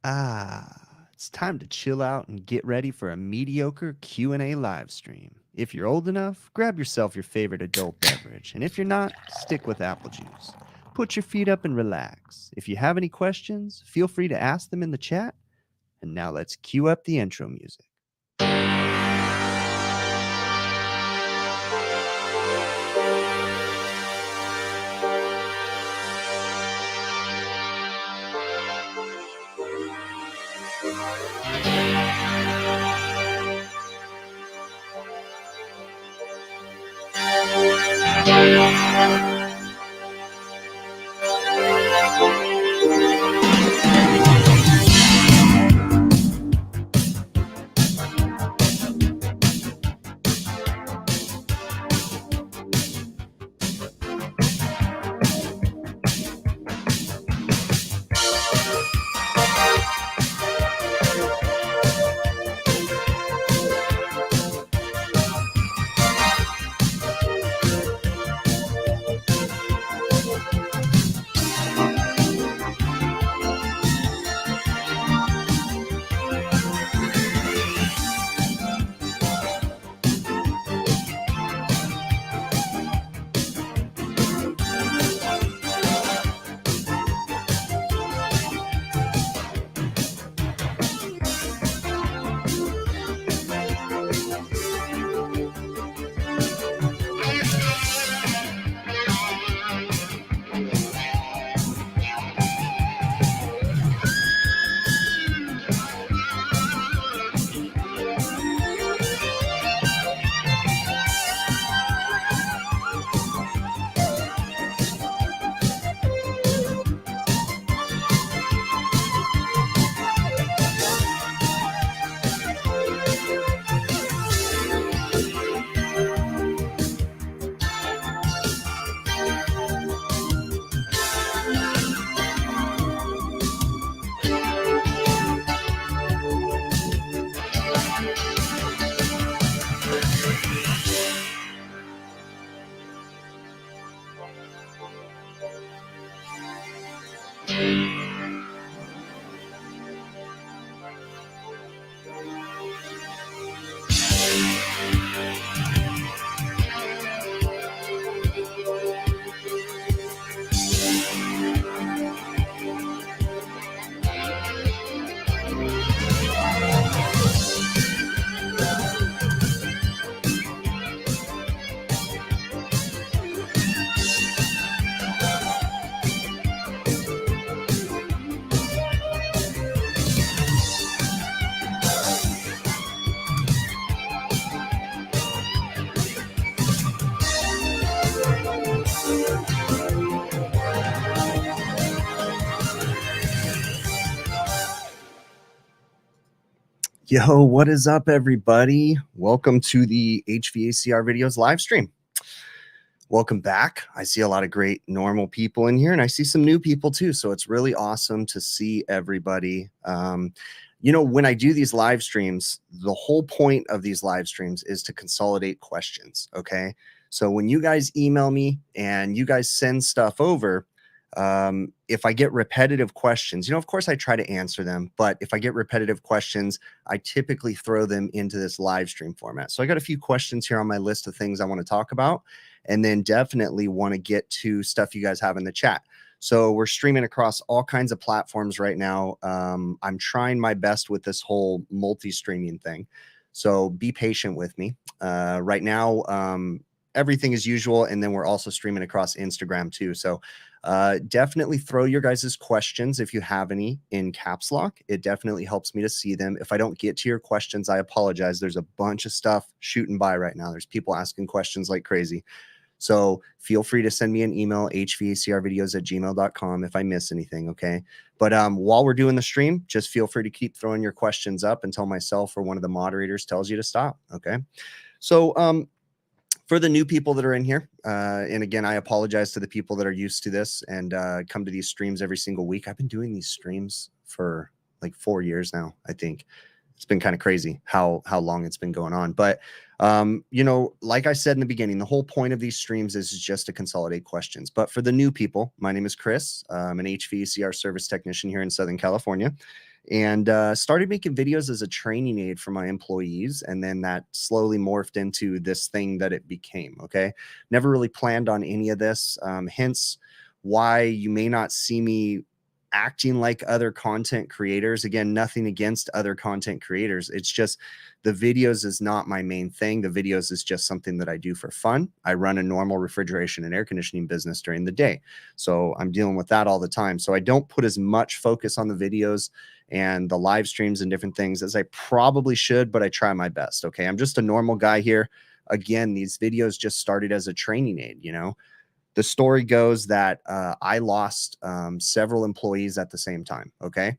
It's time to chill out and get ready for a mediocre Q&A live stream. If you're old enough, grab yourself your favorite adult beverage, and if you're not, stick with apple juice. Put your feet up and relax. If you have any questions, feel free to ask them in the chat. And now let's cue up the intro music. Yo, what is up, everybody? Welcome to the HVACR videos live stream. Welcome back. I see a lot of great normal people in here, and I see some new people too. So it's really awesome to see everybody. You know, when I do these live streams, the whole point of these live streams is to consolidate questions. Okay. So when you guys email me and you guys send stuff over, if I get repetitive questions, you know, of course I try to answer them, but if I get repetitive questions, I typically throw them into this live stream format. So I got a few questions here on my list of things I want to talk about, and then definitely want to get to stuff you guys have in the chat. So we're streaming across all kinds of platforms right now. I'm trying my best with this whole multi-streaming thing. So be patient with me. Right now, everything is usual. And then we're also streaming across Instagram too. So definitely throw your guys' questions if you have any in caps lock. It definitely helps me to see them. If I don't get to your questions, I apologize. There's a bunch of stuff shooting by right now. There's people asking questions like crazy. So feel free to send me an email, hvacrvideos@gmail.com, if I miss anything, okay? But while we're doing the stream, just feel free to keep throwing your questions up until myself or one of the moderators tells you to stop, okay? So for the new people that are in here, and again, I apologize to the people that are used to this and come to these streams every single week. I've been doing these streams for like 4 years now, I think. It's been kind of crazy how long it's been going on. But, you know, like I said in the beginning, the whole point of these streams is just to consolidate questions. But for the new people, my name is Chris. I'm an HVACR service technician here in Southern California. and started making videos as a training aid for my employees. And then that slowly morphed into this thing that it became. Okay. Never really planned on any of this. Hence why you may not see me acting like other content creators. Again, nothing against other content creators. It's just the videos is not my main thing. The videos is just something that I do for fun. I run a normal refrigeration and air conditioning business during the day. So I'm dealing with that all the time. So I don't put as much focus on the videos and the live streams and different things as I probably should, but I try my best. Okay. I'm just a normal guy here. Again, these videos just started as a training aid, you know. The story goes that I lost several employees at the same time. Okay.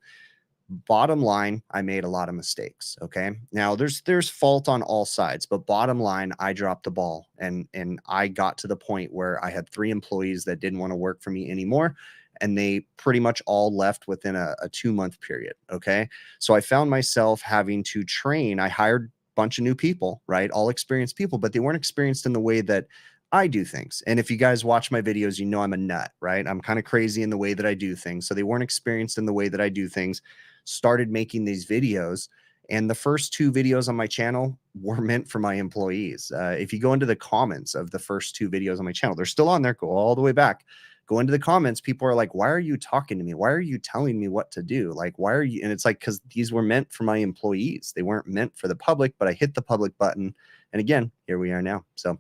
Bottom line, I made a lot of mistakes. Okay. Now there's fault on all sides, but bottom line, I dropped the ball and I got to the point where I had 3 employees that didn't want to work for me anymore. And they pretty much all left within a 2-month period. Okay. So I found myself having to train. I hired a bunch of new people, right? All experienced people, but they weren't experienced in the way that I do things. And if you guys watch my videos, you know I'm a nut, right? I'm kind of crazy in the way that I do things. So they weren't experienced in the way that I do things. Started making these videos. And the first 2 videos on my channel were meant for my employees. If you go into the comments of the first 2 videos on my channel, they're still on there. Go all the way back. Go into the comments. People are like, why are you talking to me? Why are you telling me what to do? Like, why are you? And it's like, because these were meant for my employees. They weren't meant for the public, but I hit the public button. And again, here we are now. So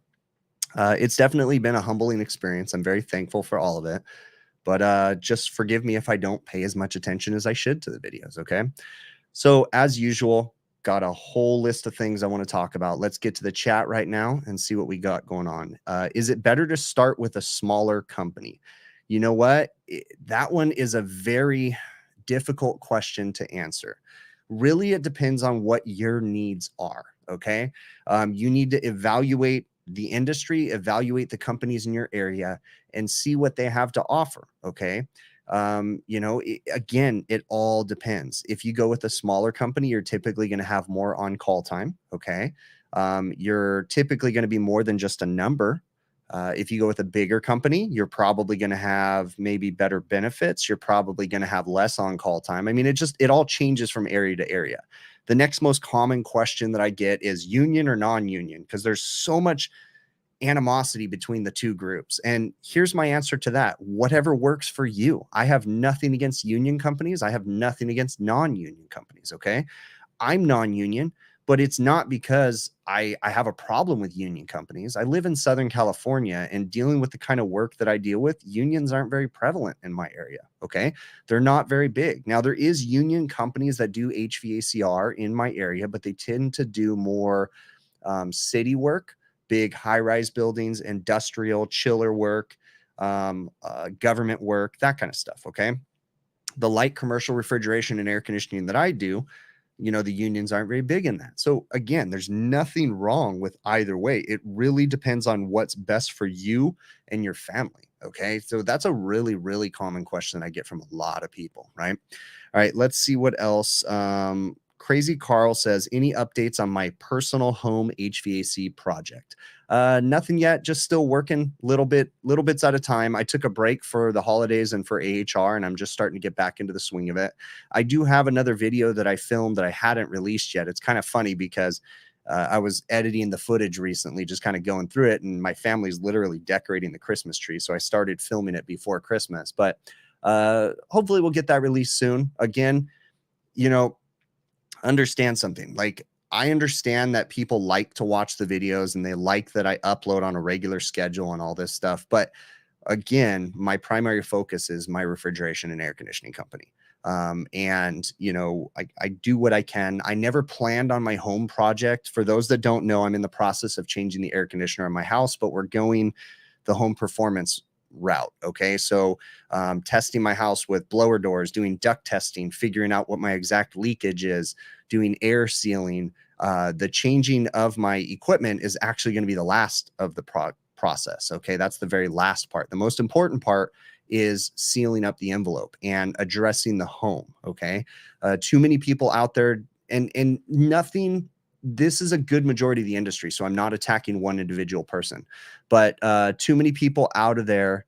it's definitely been a humbling experience. I'm very thankful for all of it. But just forgive me if I don't pay as much attention as I should to the videos, okay? So as usual, got a whole list of things I want to talk about. Let's get to the chat right now and see what we got going on. Is it better to start with a smaller company? You know what? That one is a very difficult question to answer. Really, it depends on what your needs are, okay? You need to evaluate the industry, evaluate the companies in your area, and see what they have to offer, okay? You know, again, it all depends. If you go with a smaller company, you're typically going to have more on-call time, okay? You're typically going to be more than just a number. If you go with a bigger company, you're probably going to have maybe better benefits. You're probably going to have less on-call time. I mean, it all changes from area to area. The next most common question that I get is union or non-union, because there's so much animosity between the 2 groups. And here's my answer to that. Whatever works for you. I have nothing against union companies. I have nothing against non-union companies. Okay. I'm non-union, but it's not because I have a problem with union companies. I live in Southern California, and dealing with the kind of work that I deal with, unions aren't very prevalent in my area. Okay. They're not very big. Now, there is union companies that do HVACR in my area, but they tend to do more city work, big high-rise buildings, industrial chiller work, government work, that kind of stuff. Okay. The light commercial refrigeration and air conditioning that I do, you know, the unions aren't very big in that. So again, there's nothing wrong with either way. It really depends on what's best for you and your family. Okay. So that's a really, really common question I get from a lot of people, right? All right. Let's see what else. Crazy Carl says, any updates on my personal home HVAC project? Nothing yet, just still working little bits at a time. I took a break for the holidays and for AHR, and I'm just starting to get back into the swing of it. I do have another video that I filmed that I hadn't released yet. It's kind of funny because I was editing the footage recently, just kind of going through it, and my family's literally decorating the Christmas tree. So I started filming it before Christmas, but hopefully we'll get that released soon. Again, you know, understand something. Like, I understand that people like to watch the videos and they like that I upload on a regular schedule and all this stuff. But again, my primary focus is my refrigeration and air conditioning company. And, you know, I do what I can. I never planned on my home project. For those that don't know, I'm in the process of changing the air conditioner in my house, but we're going the home performance route. Okay. So testing my house with blower doors, doing duct testing, figuring out what my exact leakage is, doing air sealing. The changing of my equipment is actually going to be the last of the process. Okay. That's the very last part. The most important part is sealing up the envelope and addressing the home. Okay. Too many people out there, and nothing. This is a good majority of the industry, so I'm not attacking one individual person, but too many people out of there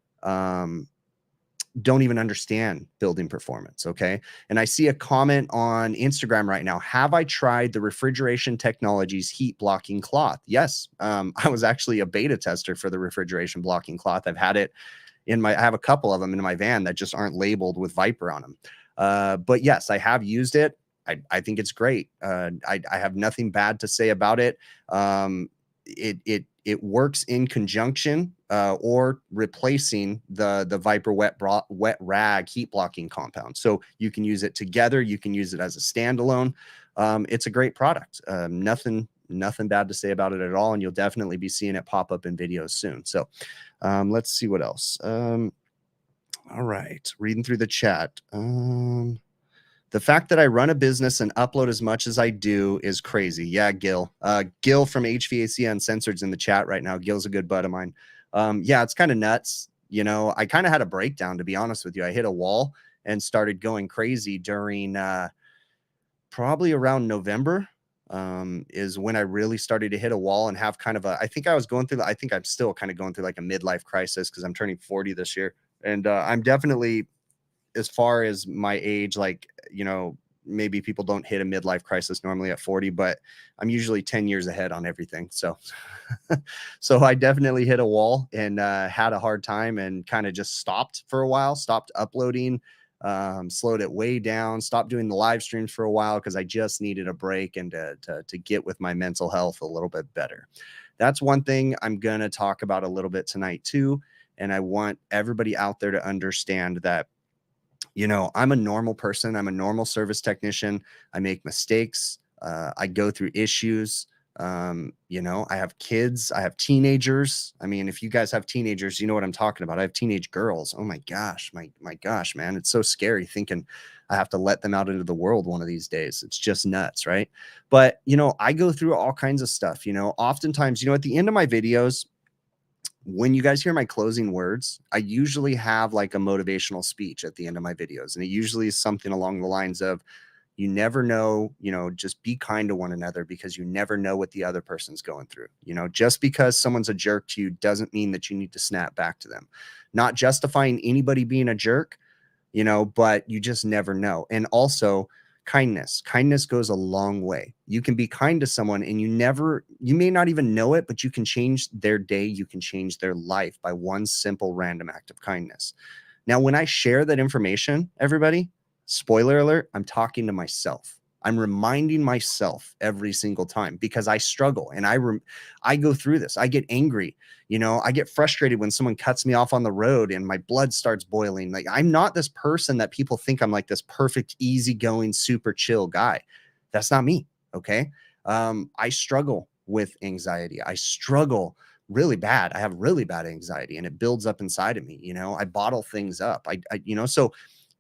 don't even understand building performance. Okay. And I see a comment on Instagram right now. Have I tried the Refrigeration Technologies heat blocking cloth? Yes. I was actually a beta tester for the refrigeration blocking cloth. I've had it I have a couple of them in my van that just aren't labeled with Hvacr on them. But yes, I have used it. I think it's great. I have nothing bad to say about it. It works in conjunction or replacing the Hvacr wet rag heat blocking compound. So you can use it together. You can use it as a standalone. It's a great product. Nothing bad to say about it at all. And you'll definitely be seeing it pop up in videos soon. So let's see what else. All right. Reading through the chat. The fact that I run a business and upload as much as I do is crazy. Yeah, Gil. Gil from HVAC Uncensored's in the chat right now. Gil's a good bud of mine. Yeah, it's kind of nuts. You know, I kind of had a breakdown, to be honest with you. I hit a wall and started going crazy during probably around November is when I really started to hit a wall and have kind of I think I'm still kind of going through like a midlife crisis because I'm turning 40 this year. And I'm definitely, as far as my age, like, you know, maybe people don't hit a midlife crisis normally at 40, but I'm usually 10 years ahead on everything. So, so I definitely hit a wall and had a hard time and kind of just stopped for a while, stopped uploading, slowed it way down, stopped doing the live streams for a while because I just needed a break and to get with my mental health a little bit better. That's one thing I'm going to talk about a little bit tonight too. And I want everybody out there to understand that, you know, I'm a normal person. I'm a normal service technician. I make mistakes. I go through issues. You know, I have kids. I have teenagers. I mean, if you guys have teenagers, you know what I'm talking about. I have teenage girls. Oh my gosh, my gosh, man. It's so scary thinking I have to let them out into the world one of these days. It's just nuts, right? But, you know, I go through all kinds of stuff. You know, oftentimes, you know, at the end of my videos, when you guys hear my closing words, I usually have like a motivational speech at the end of my videos. And it usually is something along the lines of, you never know, you know, just be kind to one another because you never know what the other person's going through. You know, just because someone's a jerk to you doesn't mean that you need to snap back to them. Not justifying anybody being a jerk, you know, but you just never know. And also, kindness goes a long way. You can be kind to someone and you may not even know it, but you can change their day. You can change their life by one simple random act of kindness. Now, when I share that information, everybody, spoiler alert, I'm talking to myself. I'm reminding myself every single time because I struggle and I go through this. I get angry. You know, I get frustrated when someone cuts me off on the road and my blood starts boiling. Like, I'm not this person that people think I'm like this perfect, easygoing, super chill guy. That's not me. Okay. I struggle with anxiety. I struggle really bad. I have really bad anxiety and it builds up inside of me. You know, I bottle things up. You know, so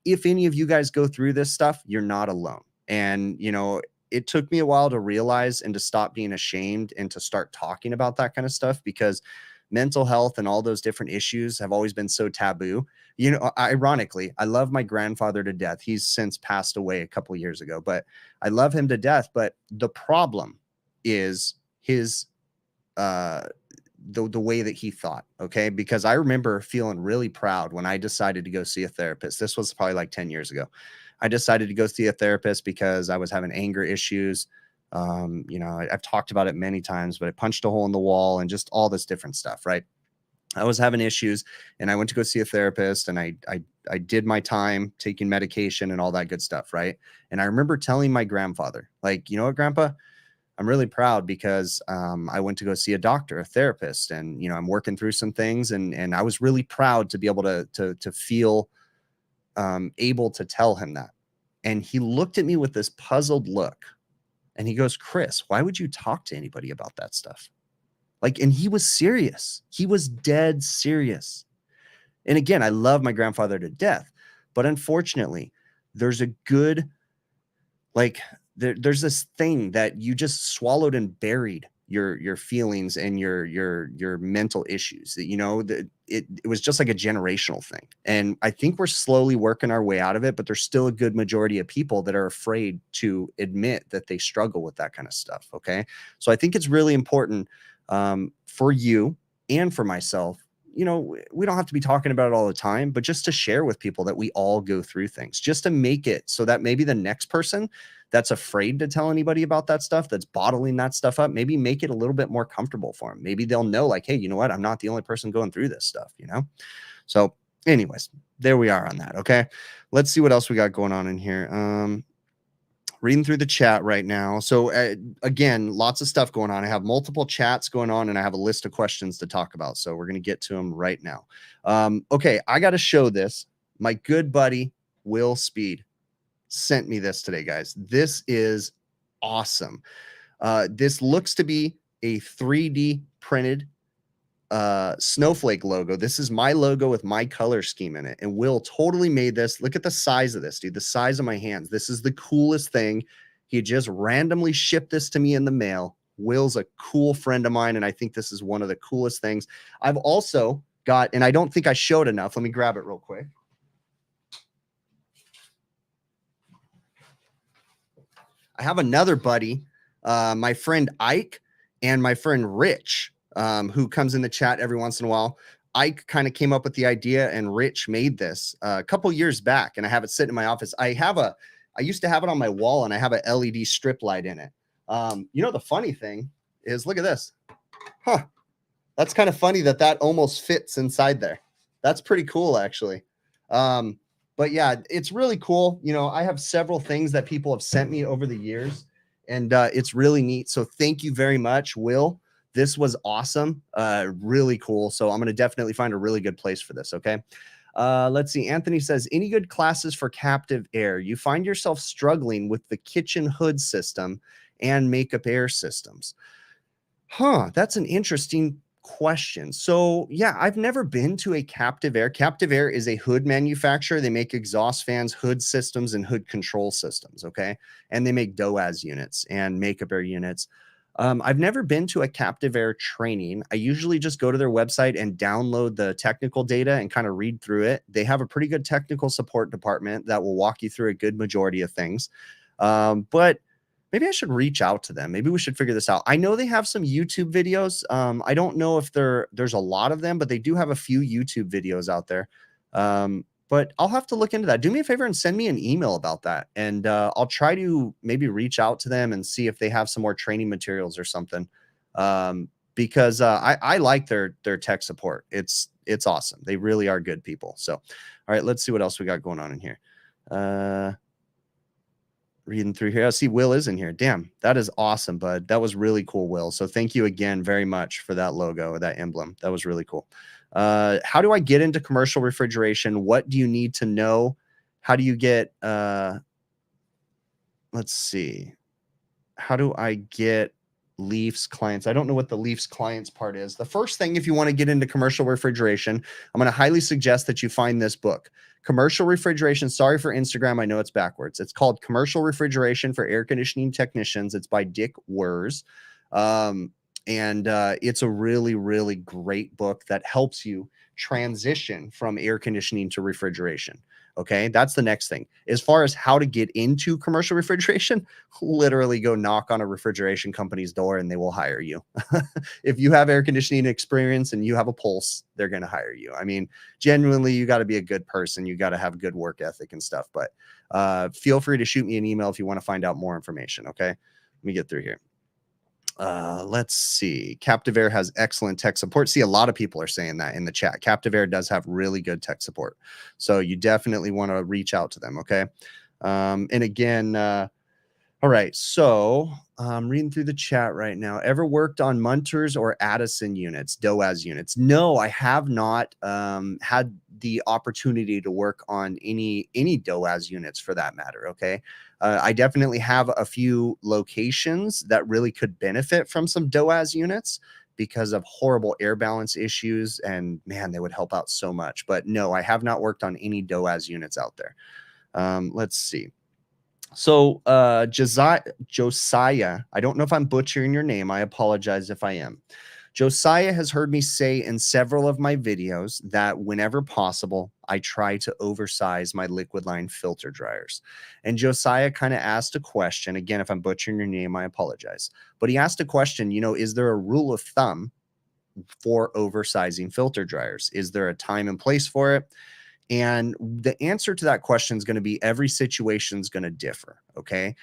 if any of you guys go through this stuff, you're not alone. And, you know, it took me a while to realize and to stop being ashamed and to start talking about that kind of stuff because mental health and all those different issues have always been so taboo. You know, ironically, I love my grandfather to death. He's since passed away a couple of years ago, but I love him to death. But the problem is his, the way that he thought. Okay. Because I remember feeling really proud when I decided to go see a therapist. This was probably like 10 years ago. I decided to go see a therapist because I was having anger issues. You know, I've talked about it many times, but I punched a hole in the wall and just all this different stuff, right? I was having issues and I went to go see a therapist and I did my time taking medication and all that good stuff, right? And I remember telling my grandfather, like, you know what, Grandpa, I'm really proud because I went to go see a doctor, a therapist, and, you know, I'm working through some things and I was really proud to be able to feel able to tell him that. And he looked at me with this puzzled look and he goes, Chris, why would you talk to anybody about that stuff? Like, and he was serious. He was dead serious. And again, I love my grandfather to death, but unfortunately, there's a good, like, there's this thing that you just swallowed and buried your feelings and your mental issues that, you know, that it was just like a generational thing. And I think we're slowly working our way out of it, but there's still a good majority of people that are afraid to admit that they struggle with that kind of stuff. Okay. So I think it's really important for you and for myself you know, we don't have to be talking about it all the time, but just to share with people that we all go through things, just to make it so that maybe the next person that's afraid to tell anybody about that stuff, that's bottling that stuff up, maybe make it a little bit more comfortable for them. Maybe they'll know like, hey, you know what? I'm not the only person going through this stuff, you know? So anyways, there we are on that. Okay. Let's see what else we got going on in here. Reading through the chat right now. So again, lots of stuff going on. I have multiple chats going on and I have a list of questions to talk about. So we're going to get to them right now. Okay. I got to show this. My good buddy, Will Speed, sent me this today, guys. This is awesome. This looks to be a 3D printed snowflake logo. This is my logo with my color scheme in it, and Will totally made this. Look at the size of this, dude. The size of my hands. This is the coolest thing. He just randomly shipped this to me in the mail. Will's a cool friend of mine, and I think this is one of the coolest things. I've also got, and I don't think I showed enough. Let me grab it real quick. I have another buddy, my friend Ike and my friend Rich, who comes in the chat every once in a while. Ike kind of came up with the idea and Rich made this a couple years back, and I have it sitting in my office. I used to have it on my wall, and I have an LED strip light in it. You know, the funny thing is, look at this. Huh. That's kind of funny that almost fits inside there. That's pretty cool, actually. But yeah, it's really cool. You know, I have several things that people have sent me over the years, and it's really neat. So thank you very much, Will. This was awesome. Really cool. So I'm going to definitely find a really good place for this. Okay. Let's see. Anthony says, any good classes for Captiveaire? You find yourself struggling with the kitchen hood system and makeup air systems. Huh. That's an interesting question. So yeah, I've never been to a Captiveaire. Captiveaire is a hood manufacturer. They make exhaust fans, hood systems, and hood control systems. Okay. And they make DOAS units and makeup air units. I've never been to a Captiveaire training. I usually just go to their website and download the technical data and kind of read through it. They have a pretty good technical support department that will walk you through a good majority of things. But maybe I should reach out to them. Maybe we should figure this out. I know they have some YouTube videos. I don't know if there's a lot of them, but they do have a few YouTube videos out there. But I'll have to look into that. Do me a favor and send me an email about that. And I'll try to maybe reach out to them and see if they have some more training materials or something. Because I like their tech support. It's awesome. They really are good people. So, all right, let's see what else we got going on in here. Reading through here. I see Will is in here. Damn, that is awesome, bud. That was really cool, Will. So thank you again very much for that logo or that emblem. That was really cool. How do I get into commercial refrigeration? What do you need to know? How do you get, let's see. How do I get Leafs clients? I don't know what the Leafs clients part is. The first thing, if you want to get into commercial refrigeration, I'm going to highly suggest that you find this book, Commercial Refrigeration. Sorry for Instagram. I know it's backwards. It's called Commercial Refrigeration for Air Conditioning Technicians. It's by Dick Wers. And it's a really, really great book that helps you transition from air conditioning to refrigeration. Okay, that's the next thing. As far as how to get into commercial refrigeration, literally go knock on a refrigeration company's door and they will hire you. If you have air conditioning experience and you have a pulse, they're going to hire you. I mean, genuinely, you got to be a good person. You got to have good work ethic and stuff. But feel free to shoot me an email if you want to find out more information. Okay, let me get through here. Let's see. Captiveaire has excellent tech support. See, a lot of people are saying that in the chat. Captiveaire does have really good tech support. So you definitely want to reach out to them. Okay. And again, all right. So I'm reading through the chat right now. Ever worked on Munters or Addison units, DOAS units? No, I have not had the opportunity to work on any DOAS units for that matter. Okay. I definitely have a few locations that really could benefit from some DOAS units because of horrible air balance issues. And man, they would help out so much. But no, I have not worked on any DOAS units out there. Let's see. So Josiah, I don't know if I'm butchering your name. I apologize if I am. Josiah has heard me say in several of my videos that whenever possible, I try to oversize my liquid line filter dryers. And Josiah kind of asked a question. Again, if I'm butchering your name, I apologize. But he asked a question, you know, is there a rule of thumb for oversizing filter dryers? Is there a time and place for it? And the answer to that question is going to be every situation is going to differ. Okay.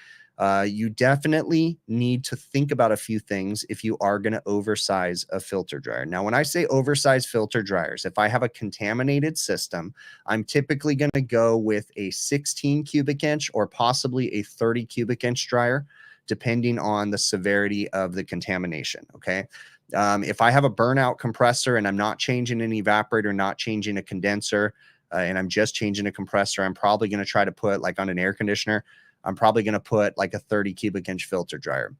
You definitely need to think about a few things if you are going to oversize a filter dryer. Now, when I say oversize filter dryers, if I have a contaminated system, I'm typically going to go with a 16 cubic inch or possibly a 30 cubic inch dryer, depending on the severity of the contamination. Okay. If I have a burnout compressor and I'm not changing an evaporator, not changing a condenser, and I'm just changing a compressor, I'm probably going to try to put, like on an air conditioner, I'm probably going to put like a 30 cubic inch filter dryer.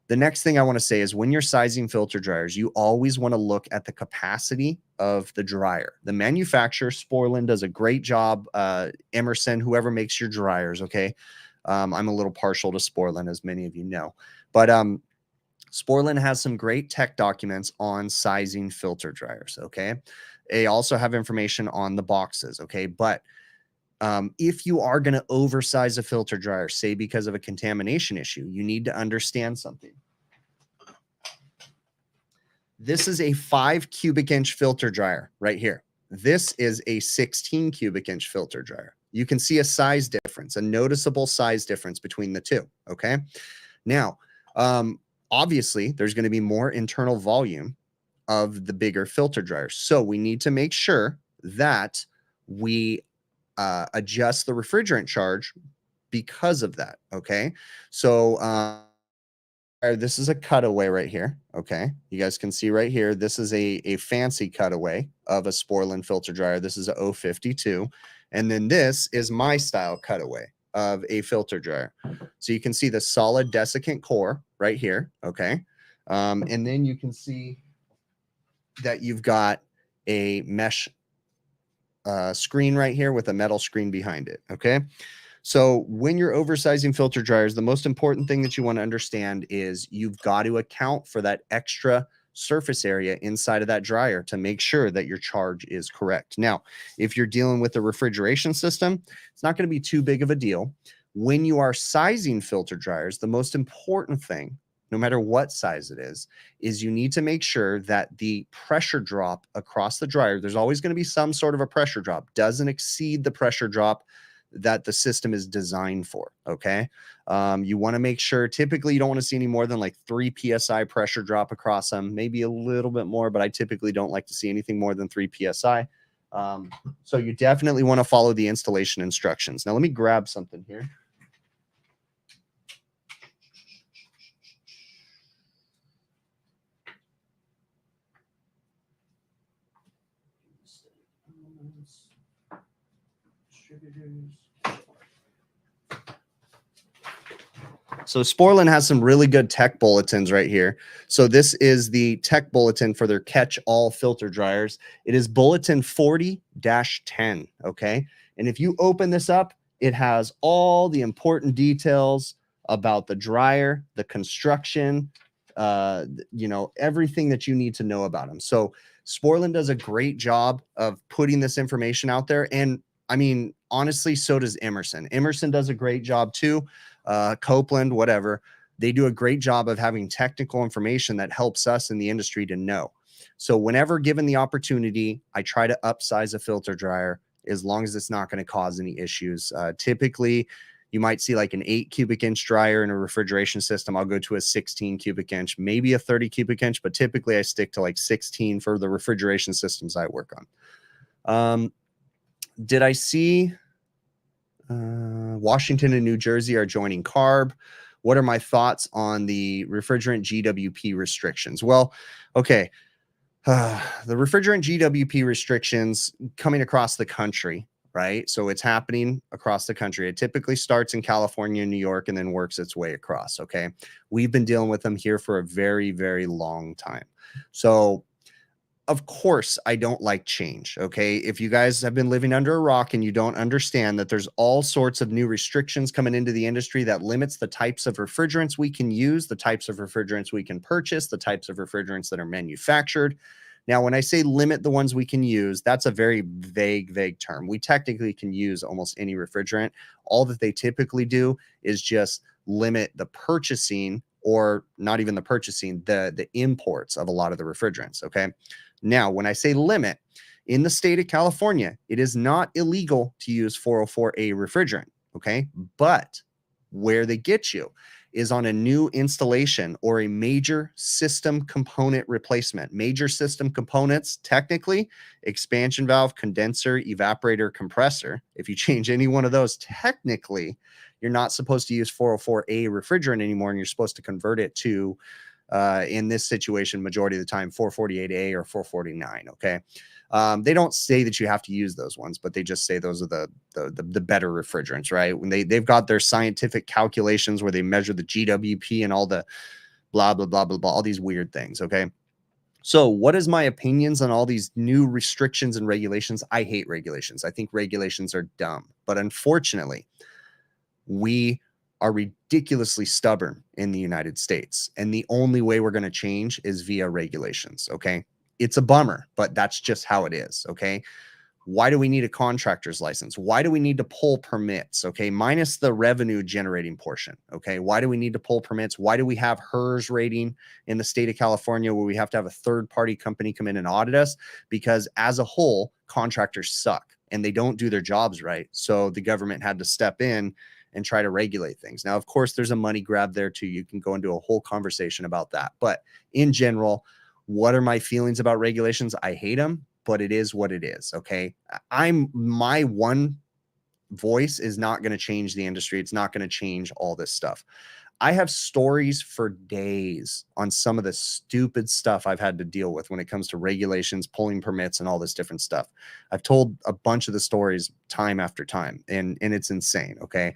The next thing I want to say is when you're sizing filter dryers, you always want to look at the capacity of the dryer. The manufacturer, Sporlan, does a great job. Emerson, whoever makes your dryers, okay? I'm a little partial to Sporlan, as many of you know. But Sporlan has some great tech documents on sizing filter dryers, okay? They also have information on the boxes, okay? But if you are going to oversize a filter dryer, say because of a contamination issue, you need to understand something. This is a 5 cubic inch filter dryer right here. This is a 16 cubic inch filter dryer. You can see a size difference, a noticeable size difference between the two, okay? Now, obviously, there's going to be more internal volume of the bigger filter dryers. So we need to make sure that we adjust the refrigerant charge because of that. Okay. So this is a cutaway right here. Okay. You guys can see right here. This is a fancy cutaway of a Sporlan filter dryer. This is a 052. And then this is my style cutaway of a filter dryer. So you can see the solid desiccant core right here. Okay. And then you can see that you've got a mesh screen right here with a metal screen behind it. Okay. So when you're oversizing filter dryers, the most important thing that you want to understand is you've got to account for that extra surface area inside of that dryer to make sure that your charge is correct. Now, if you're dealing with a refrigeration system, it's not going to be too big of a deal. When you are sizing filter dryers, the most important thing, no matter what size it is you need to make sure that the pressure drop across the dryer, there's always going to be some sort of a pressure drop, doesn't exceed the pressure drop that the system is designed for. Okay. You want to make sure, typically you don't want to see any more than like 3 PSI pressure drop across them, maybe a little bit more, but I typically don't like to see anything more than 3 PSI. So you definitely want to follow the installation instructions. Now let me grab something here. So Sporlan has some really good tech bulletins right here. So this is the tech bulletin for their catch-all filter dryers. It is bulletin 40-10, okay? And if you open this up, it has all the important details about the dryer, the construction, you know, everything that you need to know about them. So Sporlan does a great job of putting this information out there. And I mean, honestly, so does Emerson. Emerson does a great job too. Copeland, whatever. They do a great job of having technical information that helps us in the industry to know. So whenever given the opportunity, I try to upsize a filter dryer as long as it's not going to cause any issues. Typically, you might see like an 8 cubic inch dryer in a refrigeration system. I'll go to a 16 cubic inch, maybe a 30 cubic inch, but typically I stick to like 16 for the refrigeration systems I work on. Did I see Washington and New Jersey are joining CARB? What are my thoughts on the refrigerant GWP restrictions? Well, okay. The refrigerant GWP restrictions coming across the country, right? So it's happening across the country. It typically starts in California and New York and then works its way across, okay? We've been dealing with them here for a very, very long time. So of course, I don't like change. Okay. If you guys have been living under a rock and you don't understand that there's all sorts of new restrictions coming into the industry that limits the types of refrigerants we can use, the types of refrigerants we can purchase, the types of refrigerants that are manufactured. Now, when I say limit the ones we can use, that's a very vague term. We technically can use almost any refrigerant. All that they typically do is just limit the purchasing or not even the purchasing, the imports of a lot of the refrigerants. Okay. Now, when I say limit, in the state of California, it is not illegal to use 404A refrigerant. Okay. But where they get you is on a new installation or a major system component replacement. Major system components, technically, expansion valve, condenser, evaporator, compressor. If you change any one of those, technically, you're not supposed to use 404A refrigerant anymore, and you're supposed to convert it to, in this situation, majority of the time, 448A or 449, okay? They don't say that you have to use those ones, but they just say those are the better refrigerants, right? When they've got their scientific calculations where they measure the GWP and all the blah, blah, blah, blah, blah, all these weird things, okay? So what is my opinions on all these new restrictions and regulations? I hate regulations. I think regulations are dumb, but unfortunately, we are ridiculously stubborn in the United States. And the only way we're going to change is via regulations, okay? It's a bummer, but that's just how it is, okay? Why do we need a contractor's license? Why do we need to pull permits, okay? Minus the revenue generating portion, okay? Why do we need to pull permits? Why do we have HERS rating in the state of California where we have to have a third-party company come in and audit us? Because as a whole, contractors suck and they don't do their jobs right. So the government had to step in and try to regulate things. Now, of course, there's a money grab there too. You can go into a whole conversation about that. But in general, what are my feelings about regulations? I hate them, but it is what it is. Okay. My one voice is not going to change the industry. It's not going to change all this stuff. I have stories for days on some of the stupid stuff I've had to deal with when it comes to regulations, pulling permits, and all this different stuff. I've told a bunch of the stories time after time, and it's insane. Okay.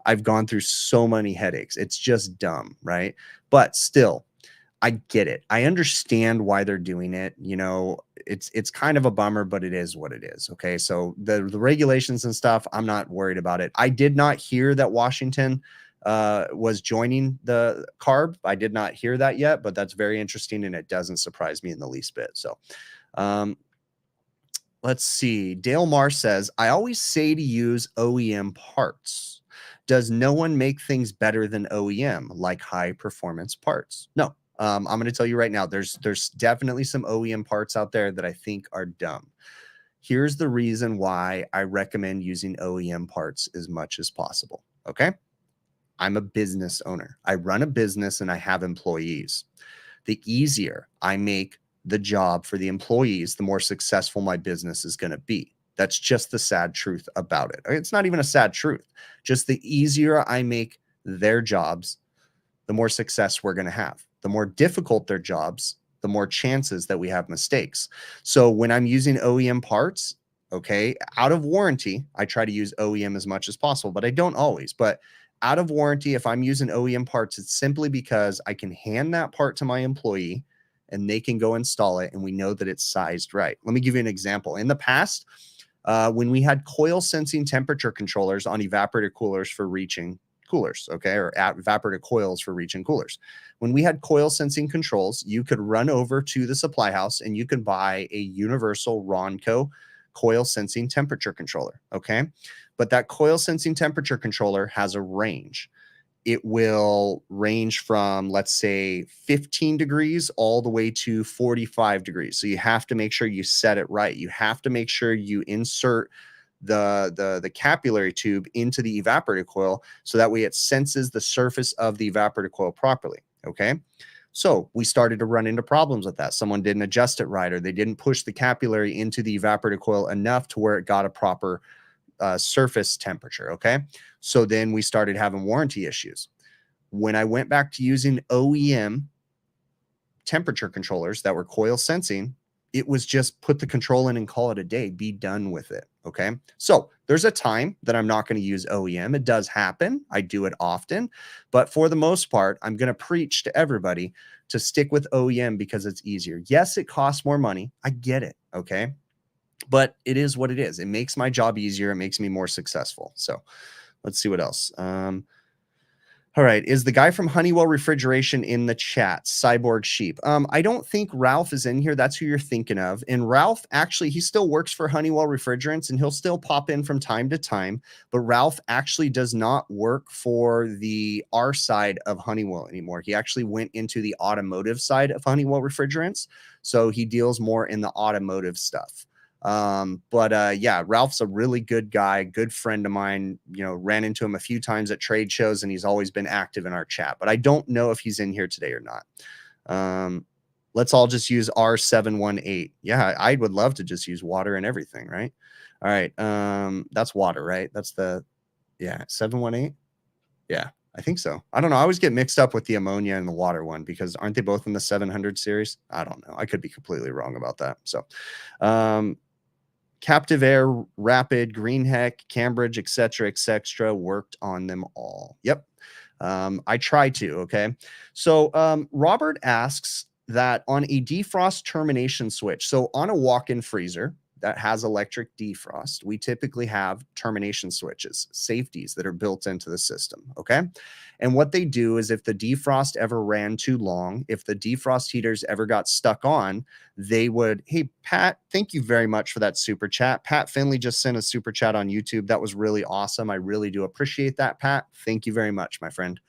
I've gone through so many headaches. It's just dumb, right? But still, I get it. I understand why they're doing it. You know, it's kind of a bummer, but it is what it is. Okay. So the regulations and stuff, I'm not worried about it. I did not hear that Washington was joining the CARB. I did not hear that yet, but that's very interesting, and it doesn't surprise me in the least bit. So let's see. Dale Marr says, I always say to use OEM parts. Does no one make things better than OEM, like high performance parts? No. I'm going to tell you right now, there's definitely some OEM parts out there that I think are dumb. Here's the reason why I recommend using OEM parts as much as possible. Okay. I'm a business owner. I run a business and I have employees. The easier I make the job for the employees, the more successful my business is going to be. That's just the sad truth about it. It's not even a sad truth. Just the easier I make their jobs, the more success we're going to have. The more difficult their jobs, the more chances that we have mistakes. So when I'm using OEM parts, okay, out of warranty, I try to use OEM as much as possible, but I don't always. But out of warranty, if I'm using OEM parts, it's simply because I can hand that part to my employee and they can go install it, and we know that it's sized right. Let me give you an example. In the past, when we had coil sensing temperature controllers on evaporator coolers for reaching coolers, okay, or evaporator coils for reaching coolers. When we had coil sensing controls, you could run over to the supply house and you could buy a universal Ronco coil sensing temperature controller, okay? But that coil sensing temperature controller has a range. It will range from, let's say, 15 degrees all the way to 45 degrees. So you have to make sure you set it right. You have to make sure you insert the capillary tube into the evaporator coil so that way it senses the surface of the evaporator coil properly. Okay. So we started to run into problems with that. Someone didn't adjust it right, or they didn't push the capillary into the evaporator coil enough to where it got a proper surface temperature. Okay. So then we started having warranty issues. When I went back to using OEM temperature controllers that were coil sensing, it was just put the control in and call it a day, be done with it. Okay. So there's a time that I'm not going to use OEM. It does happen. I do it often, but for the most part, I'm going to preach to everybody to stick with OEM because it's easier. Yes, it costs more money. I get it. Okay. But it is what it is. It makes my job easier. It makes me more successful. So let's see what else. All right. Is the guy from Honeywell Refrigeration in the chat? Cyborg Sheep. I don't think Ralph is in here. That's who you're thinking of. And Ralph, actually, he still works for Honeywell Refrigerants, and he'll still pop in from time to time. But Ralph actually does not work for the R side of Honeywell anymore. He actually went into the automotive side of Honeywell Refrigerants. So he deals more in the automotive stuff. Yeah, Ralph's a really good guy, good friend of mine. You know, ran into him a few times at trade shows, and he's always been active in our chat, but I don't know if he's in here today or not. Let's all just use R718. Yeah, I would love to just use water and everything, right? All right. That's water, right? That's the, yeah, 718. Yeah, I think so. I don't know. I always get mixed up with the ammonia and the water one because aren't they both in the 700 series? I don't know. I could be completely wrong about that. So, Captiveaire, Rapid, Greenheck, Cambridge, etc., worked on them all. Yep. I try to, okay? So Robert asks that on a defrost termination switch, so on a walk-in freezer that has electric defrost, we typically have termination switches, safeties that are built into the system, okay? And what they do is if the defrost ever ran too long, if the defrost heaters ever got stuck on, they would, hey, Pat, thank you very much for that super chat. Pat Finley just sent a super chat on YouTube. That was really awesome. I really do appreciate that, Pat. Thank you very much, my friend.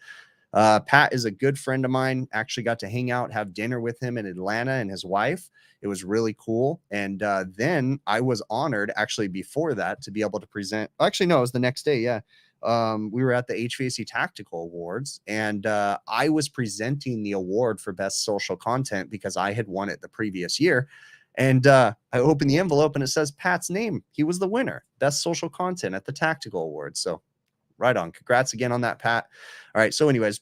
Pat is a good friend of mine. Actually got to hang out, have dinner with him in Atlanta and his wife. It was really cool. And then I was honored actually before that to be able to present. Actually, no, it was the next day. Yeah. We were at the HVAC Tactical Awards, and I was presenting the award for best social content because I had won it the previous year. And I opened the envelope and it says Pat's name. He was the winner, best social content at the Tactical Awards. So right on. Congrats again on that, Pat. All right. So anyways,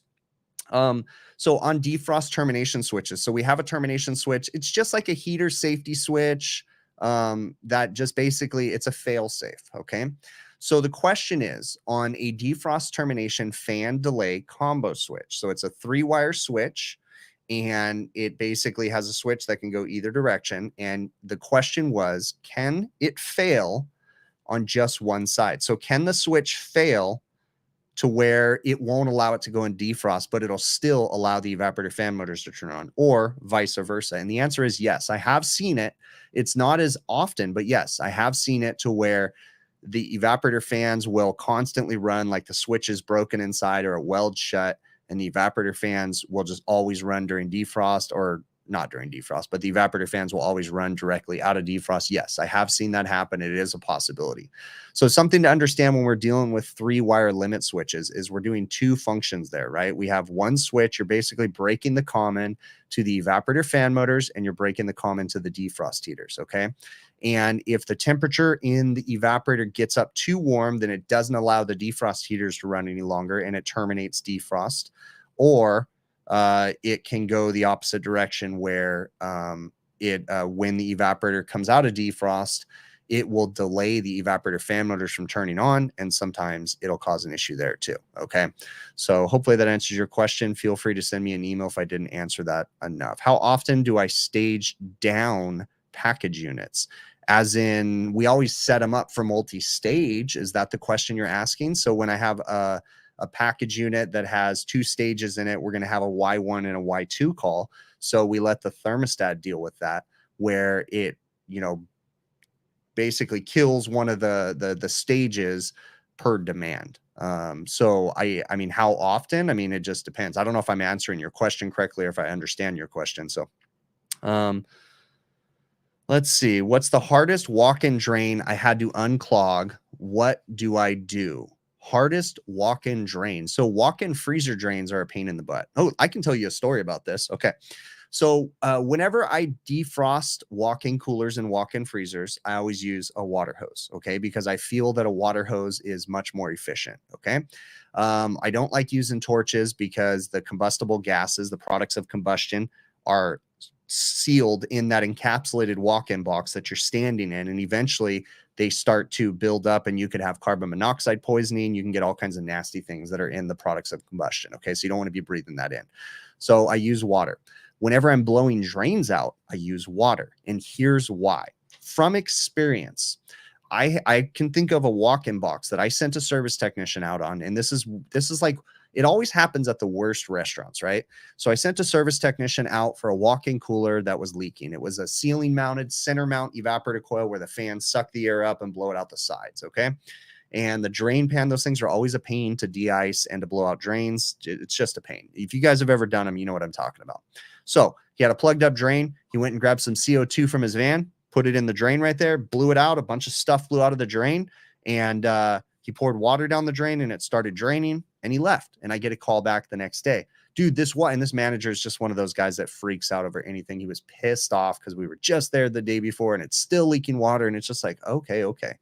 so on defrost termination switches, so we have a termination switch. It's just like a heater safety switch that just basically it's a fail safe. Okay. So the question is on a defrost termination fan delay combo switch. So it's a 3-wire switch, and it basically has a switch that can go either direction. And the question was, can it fail on just one side? So can the switch fail to where it won't allow it to go in defrost, but it'll still allow the evaporator fan motors to turn on, or vice versa? And the answer is yes. I have seen it. It's not as often, but yes, I have seen it to where the evaporator fans will constantly run like the switch is broken inside or a weld shut, and the evaporator fans will just always run during defrost, or not during defrost, but the evaporator fans will always run directly out of defrost. Yes, I have seen that happen. It is a possibility. So something to understand when we're dealing with 3-wire limit switches is we're doing two functions there, right? We have one switch. You're basically breaking the common to the evaporator fan motors, and you're breaking the common to the defrost heaters, okay? And if the temperature in the evaporator gets up too warm, then it doesn't allow the defrost heaters to run any longer, and it terminates defrost. Or it can go the opposite direction where when the evaporator comes out of defrost, it will delay the evaporator fan motors from turning on, and sometimes it'll cause an issue there too. Okay. So hopefully that answers your question. Feel free to send me an email if I didn't answer that enough. How often do I stage down package units? As in, we always set them up for multi-stage. Is that the question you're asking? So when I have a package unit that has 2 stages in it, we're going to have a Y1 and a Y2 call. So we let the thermostat deal with that, where it, you know, basically kills one of the stages per demand. So I mean, how often? I mean, it just depends. I don't know if I'm answering your question correctly or if I understand your question. So, let's see. What's the hardest walk-in drain I had to unclog? What do I do? Hardest walk-in drain. So walk-in freezer drains are a pain in the butt. Oh, I can tell you a story about this. Okay. So whenever I defrost walk-in coolers and walk-in freezers, I always use a water hose, okay? Because I feel that a water hose is much more efficient, okay? I don't like using torches because the combustible gases, the products of combustion, are sealed in that encapsulated walk-in box that you're standing in, and eventually they start to build up, and you could have carbon monoxide poisoning. You can get all kinds of nasty things that are in the products of combustion, okay? So you don't want to be breathing that in. So I use water. Whenever I'm blowing drains out, I use water. And here's why. From experience, I can think of a walk-in box that I sent a service technician out on. And this is like, It always happens at the worst restaurants, right? So I sent a service technician out for a walk-in cooler that was leaking. It was a ceiling mounted center mount evaporator coil where the fans suck the air up and blow it out the sides. Okay. And the drain pan, those things are always a pain to de-ice and to blow out drains. It's just a pain. If you guys have ever done them, you know what I'm talking about. So he had a plugged up drain. He went and grabbed some CO2 from his van, put it in the drain right there, blew it out. A bunch of stuff flew out of the drain, and he poured water down the drain and it started draining, and he left. And I get a call back the next day. Dude, and this manager is just one of those guys that freaks out over anything. He was pissed off because we were just there the day before and it's still leaking water. And it's just like, okay.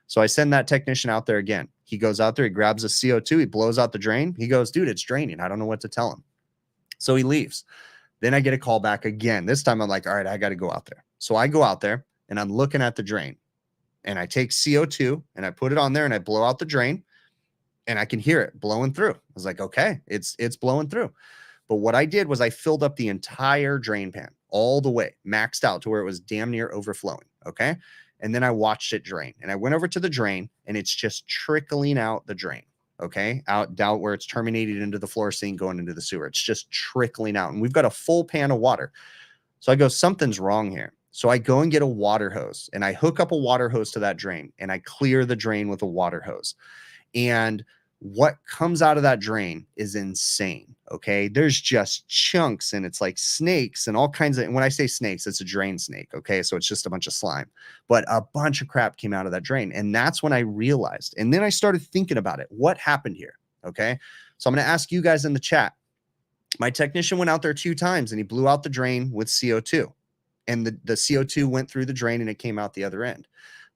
So I send that technician out there again. He goes out there, he grabs a CO2, he blows out the drain. He goes, dude, it's draining. I don't know what to tell him. So he leaves. Then I get a call back again. This time I'm like, all right, I got to go out there. So I go out there and I'm looking at the drain, and I take CO2 and I put it on there and I blow out the drain, and I can hear it blowing through. I was like, okay, it's blowing through. But what I did was I filled up the entire drain pan all the way, maxed out to where it was damn near overflowing. Okay. And then I watched it drain, and I went over to the drain, and it's just trickling out the drain. Okay. Out where it's terminated into the floor sink going into the sewer. It's just trickling out, and we've got a full pan of water. So I go, something's wrong here. So I go and get a water hose, and I hook up a water hose to that drain, and I clear the drain with a water hose. And what comes out of that drain is insane. Okay. There's just chunks, and it's like snakes and all kinds of, and when I say snakes, it's a drain snake. Okay. So it's just a bunch of slime, but a bunch of crap came out of that drain. And that's when I realized, and then I started thinking about it. What happened here? Okay. So I'm going to ask you guys in the chat. My technician went out there 2 times and he blew out the drain with CO2, and the CO2 went through the drain and it came out the other end.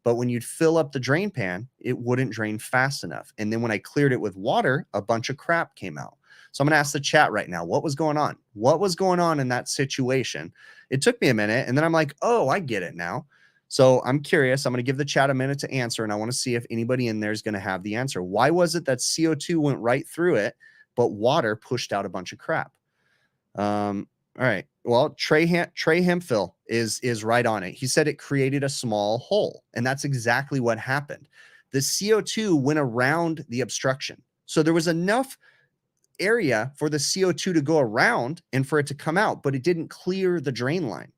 But when you'd fill up the drain pan, it wouldn't drain fast enough. And then when I cleared it with water, a bunch of crap came out. So I'm going to ask the chat right now, what was going on? What was going on in that situation? It took me a minute, and then I'm like, oh, I get it now. So I'm curious. I'm going to give the chat a minute to answer, and I want to see if anybody in there is going to have the answer. Why was it that CO2 went right through it, but water pushed out a bunch of crap? All right. Well, Trey Hemphill is right on it. He said it created a small hole, and that's exactly what happened. The CO2 went around the obstruction. So there was enough area for the CO2 to go around and for it to come out, but it didn't clear the drain line.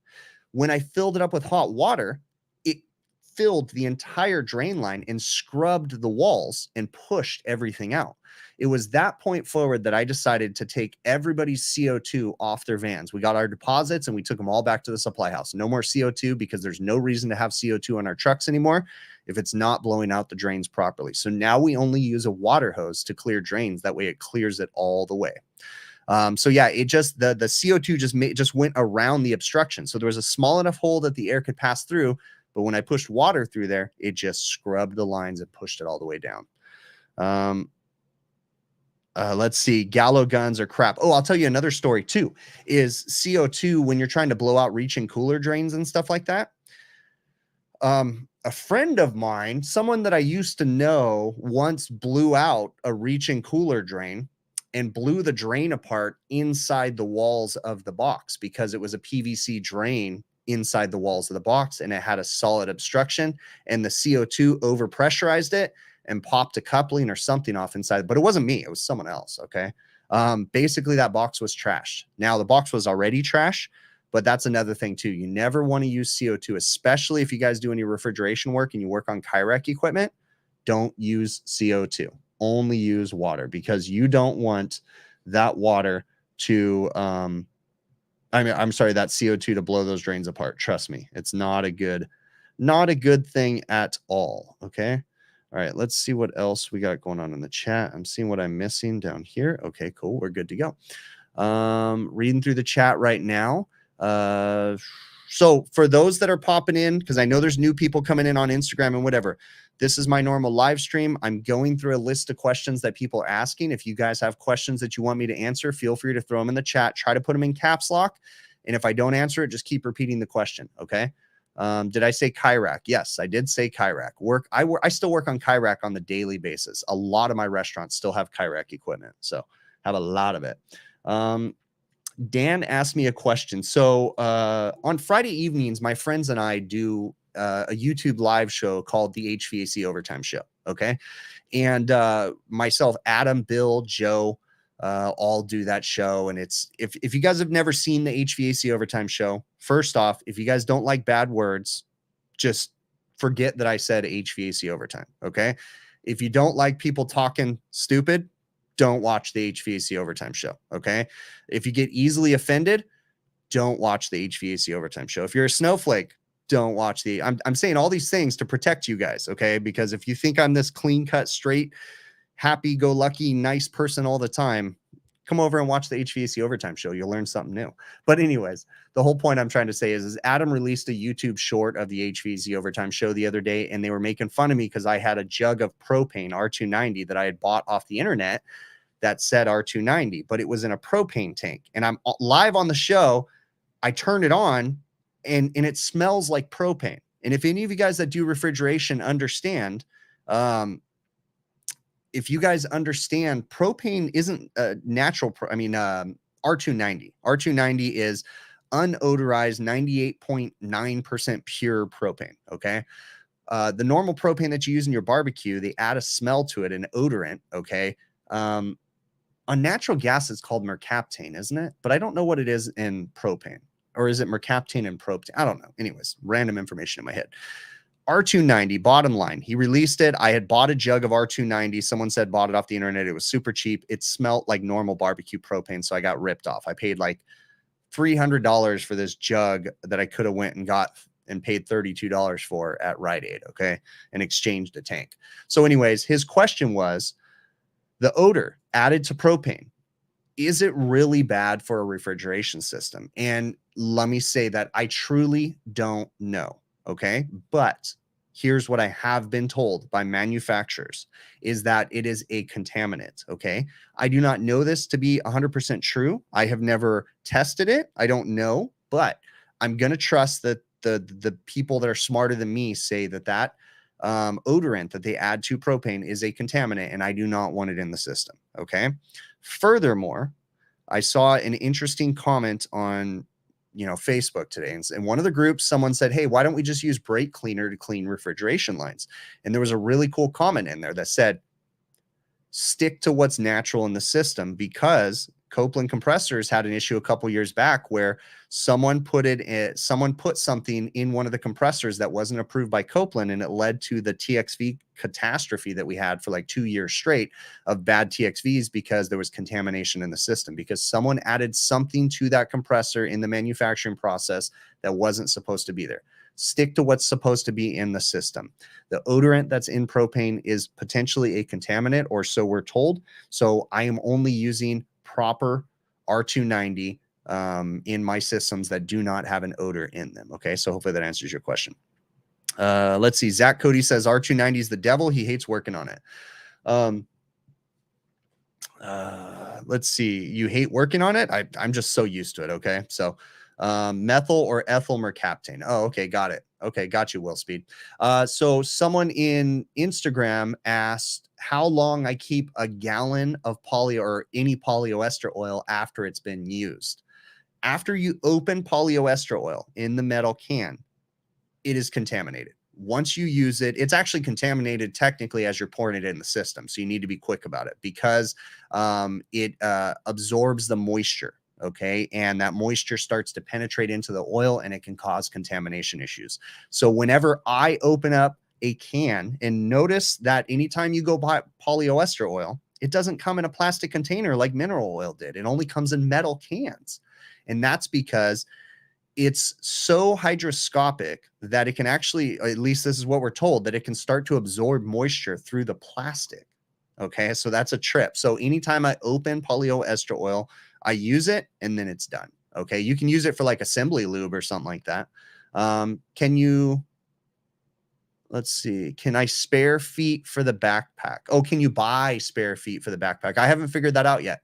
When I filled it up with hot water, it filled the entire drain line and scrubbed the walls and pushed everything out. It was that point forward that I decided to take everybody's CO2 off their vans. We got our deposits and we took them all back to the supply house. No more CO2, because there's no reason to have CO2 on our trucks anymore if it's not blowing out the drains properly. So now we only use a water hose to clear drains. That way it clears it all the way. So yeah, it just, the CO2 just went around the obstruction. So there was a small enough hole that the air could pass through. But when I pushed water through there, it just scrubbed the lines and pushed it all the way down. Let's see. Gallo guns are crap. Oh, I'll tell you another story too, is CO2 when you're trying to blow out reach and cooler drains and stuff like that. A friend of mine, someone that I used to know, once blew out a reach and cooler drain and blew the drain apart inside the walls of the box, because it was a PVC drain inside the walls of the box, and it had a solid obstruction, and the CO2 overpressurized it and popped a coupling or something off inside. But it wasn't me, it was someone else. Okay. Basically that box was trashed. Now the box was already trash, but that's another thing too. You never want to use CO2, especially if you guys do any refrigeration work and you work on Hvacr equipment. Don't use CO2, only use water, because you don't want that water to, that CO2 to blow those drains apart. Trust me, it's not a good thing at all. Okay. All right, let's see what else we got going on in the chat. I'm seeing what I'm missing down here. Okay, cool. We're good to go. Reading through the chat right now. So for those that are popping in, because I know there's new people coming in on Instagram and whatever, this is my normal live stream. I'm going through a list of questions that people are asking. If you guys have questions that you want me to answer, feel free to throw them in the chat. Try to put them in caps lock. And if I don't answer it, just keep repeating the question, okay? Did I say Hvacr? Yes, I did say Hvacr. I still work on Hvacr on the daily basis. A lot of my restaurants still have Hvacr equipment, so have a lot of it. Dan asked me a question. So on Friday evenings, my friends and I do a YouTube live show called the HVAC Overtime Show. Okay, and myself, Adam, Bill, Joe, all do that show. And it's, if you guys have never seen the HVAC Overtime show, first off, if you guys don't like bad words, just forget that I said HVAC Overtime. Okay. If you don't like people talking stupid, don't watch the HVAC Overtime show. Okay. If you get easily offended, don't watch the HVAC Overtime show. If you're a snowflake, don't watch the, I'm saying all these things to protect you guys. Okay. Because if you think I'm this clean cut, straight, happy go lucky, nice person all the time, come over and watch the HVAC Overtime show. You'll learn something new. But anyways, the whole point I'm trying to say is Adam released a YouTube short of the HVAC Overtime show the other day, and they were making fun of me because I had a jug of propane R290 that I had bought off the internet that said R290, but it was in a propane tank. And I'm live on the show. I turn it on and it smells like propane. And if any of you guys that do refrigeration understand, if you guys understand, propane isn't natural. R290. R290 is unodorized 98.9% pure propane. Okay. The normal propane that you use in your barbecue, they add a smell to it, an odorant. Okay. On natural gas, it's called mercaptane, isn't it? But I don't know what it is in propane. Or is it mercaptane and propane? I don't know. Anyways, random information in my head. R290, bottom line, he released it. I had bought a jug of R290. Someone said bought it off the internet. It was super cheap. It smelled like normal barbecue propane, so I got ripped off. I paid like $300 for this jug that I could have went and got and paid $32 for at Rite Aid, okay, and exchanged a tank. So anyways, his question was, the odor added to propane, is it really bad for a refrigeration system? And let me say that I truly don't know. Okay. But here's what I have been told by manufacturers is that it is a contaminant. Okay. I do not know this to be 100% true. I have never tested it. I don't know, but I'm going to trust that the people that are smarter than me say that odorant that they add to propane is a contaminant, and I do not want it in the system. Okay. Furthermore, I saw an interesting comment on Facebook today. And one of the groups, someone said, hey, why don't we just use brake cleaner to clean refrigeration lines? And there was a really cool comment in there that said, stick to what's natural in the system, because Copeland compressors had an issue a couple years back where someone put something in one of the compressors that wasn't approved by Copeland, and it led to the TXV catastrophe that we had for like 2 years straight of bad TXVs because there was contamination in the system, because someone added something to that compressor in the manufacturing process that wasn't supposed to be there. Stick to what's supposed to be in the system. The odorant that's in propane is potentially a contaminant, or so we're told. So I am only using proper R290 in my systems that do not have an odor in them. Okay, so hopefully that answers your question. Let's see. Zach Cody says R290 is the devil. He hates working on it. Let's see. You hate working on it? I'm just so used to it. Okay, so methyl or ethyl mercaptane. Oh, okay, got it. Okay, got you, Will Speed. So someone in Instagram asked how long I keep a gallon of poly or any polyester oil after it's been used. After you open polyester oil in the metal can, it is contaminated. Once you use it, it's actually contaminated technically as you're pouring it in the system. So you need to be quick about it, because it absorbs the moisture. Okay. And that moisture starts to penetrate into the oil, and it can cause contamination issues. So whenever I open up a can, and notice that anytime you go buy polyester oil, it doesn't come in a plastic container like mineral oil did. It only comes in metal cans. And that's because it's so hygroscopic that it can actually, at least this is what we're told, that it can start to absorb moisture through the plastic. Okay. So that's a trip. So anytime I open polyester oil, I use it and then it's done. Okay. You can use it for like assembly lube or something like that. Let's see. Can I spare feet for the backpack? Oh, can you buy spare feet for the backpack? I haven't figured that out yet.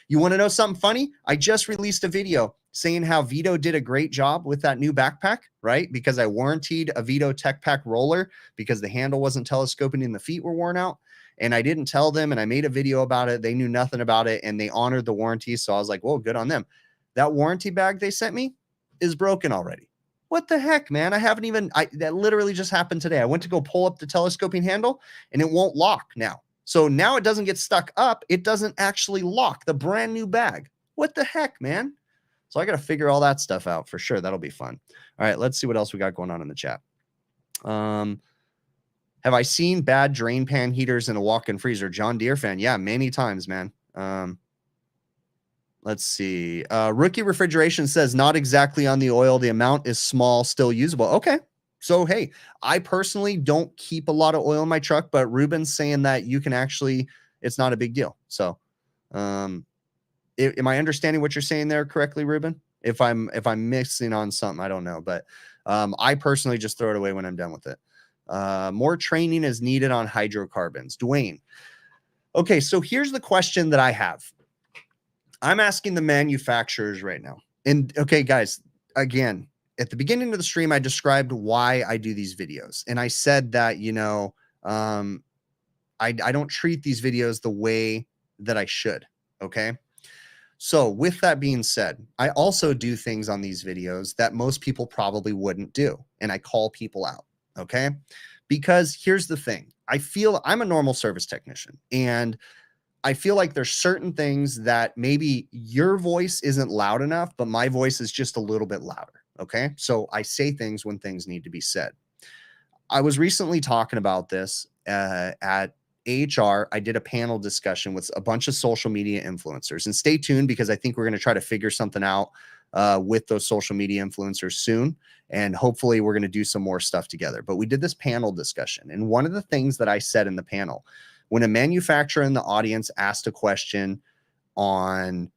You want to know something funny? I just released a video saying how Vito did a great job with that new backpack, right? Because I warranted a Vito Tech Pack roller because the handle wasn't telescoping and the feet were worn out. And I didn't tell them, and I made a video about it. They knew nothing about it, and they honored the warranty. So I was like, well, good on them. That warranty bag they sent me is broken already. What the heck, man? That literally just happened today. I went to go pull up the telescoping handle and it won't lock now. So now it doesn't get stuck up. It doesn't actually lock the brand new bag. What the heck, man? So I got to figure all that stuff out for sure. That'll be fun. All right, let's see what else we got going on in the chat. Have I seen bad drain pan heaters in a walk-in freezer? John Deere fan. Yeah, many times, man. Let's see. Rookie Refrigeration says not exactly on the oil. The amount is small, still usable. Okay. So, hey, I personally don't keep a lot of oil in my truck, but Ruben's saying that you can actually, it's not a big deal. So, am I understanding what you're saying there correctly, Ruben? If I'm missing on something, I don't know, but I personally just throw it away when I'm done with it. More training is needed on hydrocarbons. Dwayne. Okay, so here's the question that I have. I'm asking the manufacturers right now. And okay, guys, again, at the beginning of the stream, I described why I do these videos. And I said that, you know, I don't treat these videos the way that I should. Okay. So with that being said, I also do things on these videos that most people probably wouldn't do. And I call people out. Okay. Because here's the thing. I feel I'm a normal service technician, and I feel like there's certain things that maybe your voice isn't loud enough, but my voice is just a little bit louder. Okay. So I say things when things need to be said. I was recently talking about this at AHR. I did a panel discussion with a bunch of social media influencers, and stay tuned because I think we're going to try to figure something out with those social media influencers soon. And hopefully we're going to do some more stuff together. But we did this panel discussion. And one of the things that I said in the panel, when a manufacturer in the audience asked a question on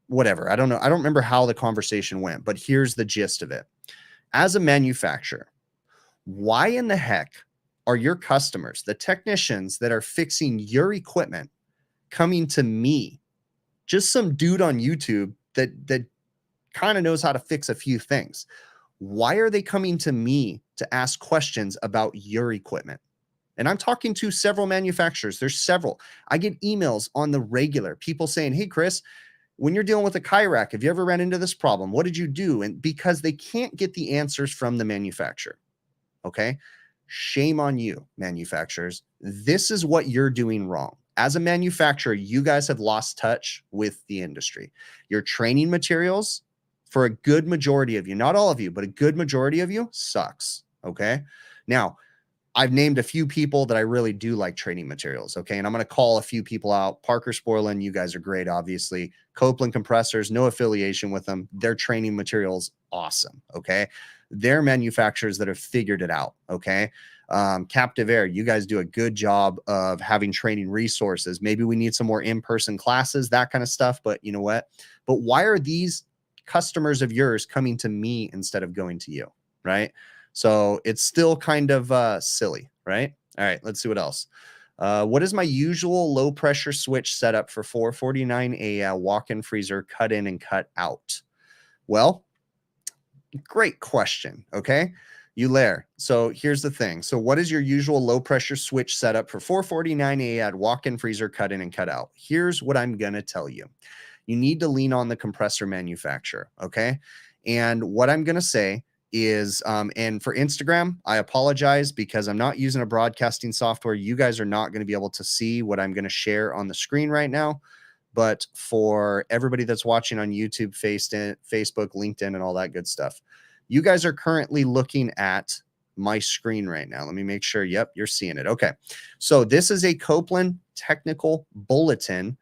whatever, I don't know. I don't remember how the conversation went, but here's the gist of it. As a manufacturer, why in the heck are your customers, the technicians that are fixing your equipment, coming to me, just some dude on YouTube that kind of knows how to fix a few things? Why are they coming to me to ask questions about your equipment? And I'm talking to several manufacturers. There's several. I get emails on the regular, people saying, hey, Chris, when you're dealing with a kayak, have you ever ran into this problem? What did you do? And because they can't get the answers from the manufacturer. Okay. Shame on you, manufacturers. This is what you're doing wrong. As a manufacturer, you guys have lost touch with the industry. Your training materials, for a good majority of you, not all of you, but a good majority of you, sucks. Okay. Now, I've named a few people that I really do like training materials. Okay. And I'm going to call a few people out. Parker Sporlan, you guys are great, obviously. Copeland Compressors, no affiliation with them. Their training materials, awesome. Okay. They're manufacturers that have figured it out. Okay. Captiveaire, you guys do a good job of having training resources. Maybe we need some more in-person classes, that kind of stuff. But you know what? But why are these customers of yours coming to me instead of going to you? Right. So it's still kind of silly, right? All right, let's see what else. What is my usual low pressure switch setup for 449A walk-in freezer cut in and cut out? Well, great question. Okay, Euler. So here's the thing. So what is your usual low pressure switch setup for 449A at walk-in freezer cut in and cut out? Here's what I'm going to tell you. You need to lean on the compressor manufacturer. Okay. And what I'm going to say is, and for Instagram, I apologize because I'm not using a broadcasting software. You guys are not going to be able to see what I'm going to share on the screen right now. But for everybody that's watching on YouTube, Facebook, LinkedIn, and all that good stuff, you guys are currently looking at my screen right now. Let me make sure. Yep, you're seeing it. Okay. So this is a Copeland Technical Bulletin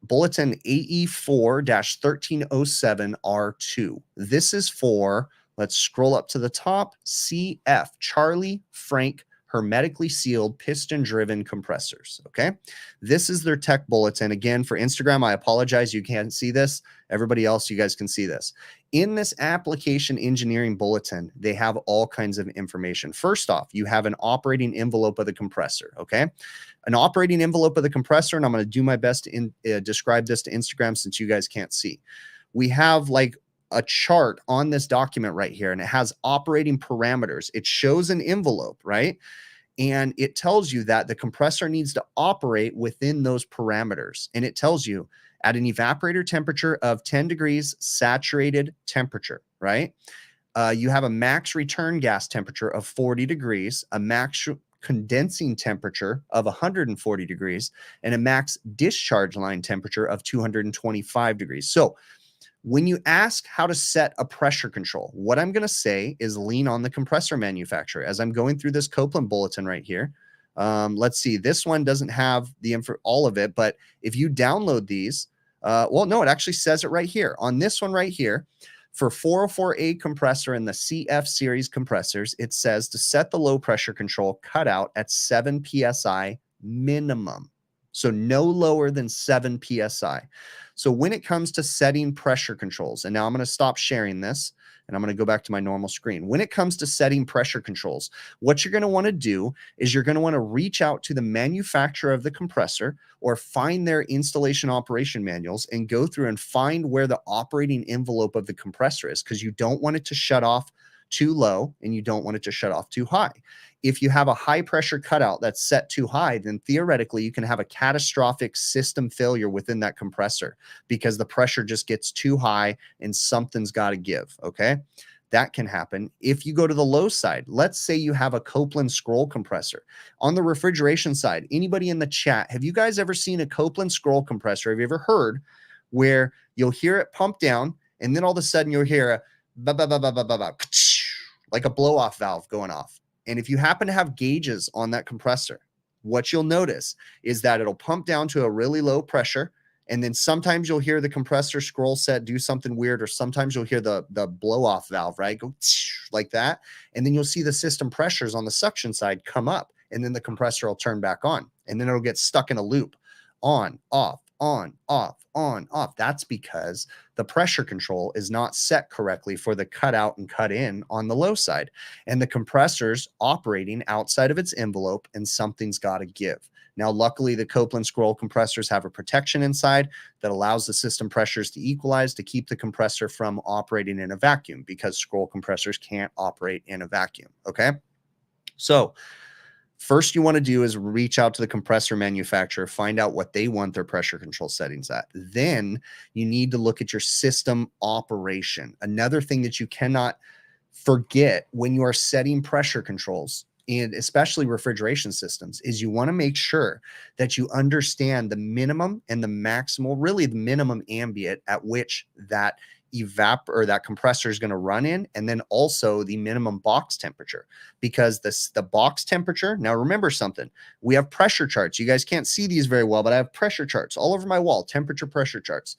AE4-1307R2. This is for, let's scroll up to the top, CF, Charlie Frank, hermetically sealed piston-driven compressors, okay? This is their tech bulletin. Again, for Instagram, I apologize. You can't see this. Everybody else, you guys can see this. In this application engineering bulletin, they have all kinds of information. First off, you have an operating envelope of the compressor, okay? An operating envelope of the compressor, and I'm going to do my best to describe this to Instagram since you guys can't see. We have like a chart on this document right here, and it has operating parameters. It shows an envelope, right? And it tells you that the compressor needs to operate within those parameters. And it tells you at an evaporator temperature of 10 degrees saturated temperature, right? You have a max return gas temperature of 40 degrees, a max condensing temperature of 140 degrees and a max discharge line temperature of 225 degrees. So when you ask how to set a pressure control, what I'm going to say is lean on the compressor manufacturer. As I'm going through this Copeland bulletin right here, let's see, this one doesn't have the info, all of it, but if you download these, well, no, it actually says it right here on this one right here. For 404A compressor and the CF series compressors, it says to set the low pressure control cutout at 7 PSI minimum. So no lower than 7 PSI. So when it comes to setting pressure controls, and now I'm going to stop sharing this and I'm going to go back to my normal screen. When it comes to setting pressure controls, what you're going to want to do is you're going to want to reach out to the manufacturer of the compressor or find their installation operation manuals and go through and find where the operating envelope of the compressor is, because you don't want it to shut off too low and you don't want it to shut off too high. If you have a high pressure cutout that's set too high, then theoretically you can have a catastrophic system failure within that compressor because the pressure just gets too high and something's got to give. Okay. That can happen. If you go to the low side, let's say you have a Copeland scroll compressor. On the refrigeration side, anybody in the chat, have you guys ever seen a Copeland scroll compressor? Have you ever heard where you'll hear it pump down and then all of a sudden you'll hear a ba ba ba ba ba ba ba, like a blow off valve going off? And if you happen to have gauges on that compressor, what you'll notice is that it'll pump down to a really low pressure. And then sometimes you'll hear the compressor scroll set do something weird, or sometimes you'll hear the blow off valve, right? Go like that. And then you'll see the system pressures on the suction side come up, and then the compressor will turn back on, and then it'll get stuck in a loop, on, off, on, off, on, off. That's because the pressure control is not set correctly for the cut out and cut in on the low side, and the compressor's operating outside of its envelope, and something's got to give. Now, luckily, the Copeland scroll compressors have a protection inside that allows the system pressures to equalize to keep the compressor from operating in a vacuum, because scroll compressors can't operate in a vacuum. Okay. So first you want to do is reach out to the compressor manufacturer, find out what they want their pressure control settings at. Then you need to look at your system operation. Another thing that you cannot forget when you are setting pressure controls, and especially refrigeration systems, is you want to make sure that you understand the minimum and the maximal, really the minimum ambient at which that that compressor is going to run in, and then also the minimum box temperature, because the box temperature, now remember something, we have pressure charts. You guys can't see these very well, but I have pressure charts all over my wall, temperature pressure charts,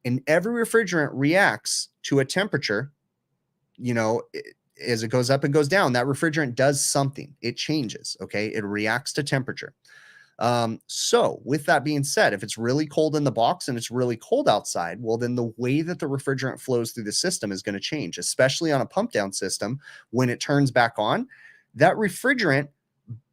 and every refrigerant reacts to a temperature, you know, as it goes up and goes down. That refrigerant does something, it changes. Okay. It reacts to temperature. So with that being said, if it's really cold in the box and it's really cold outside, well, then the way that the refrigerant flows through the system is going to change, especially on a pump down system. When it turns back on, that refrigerant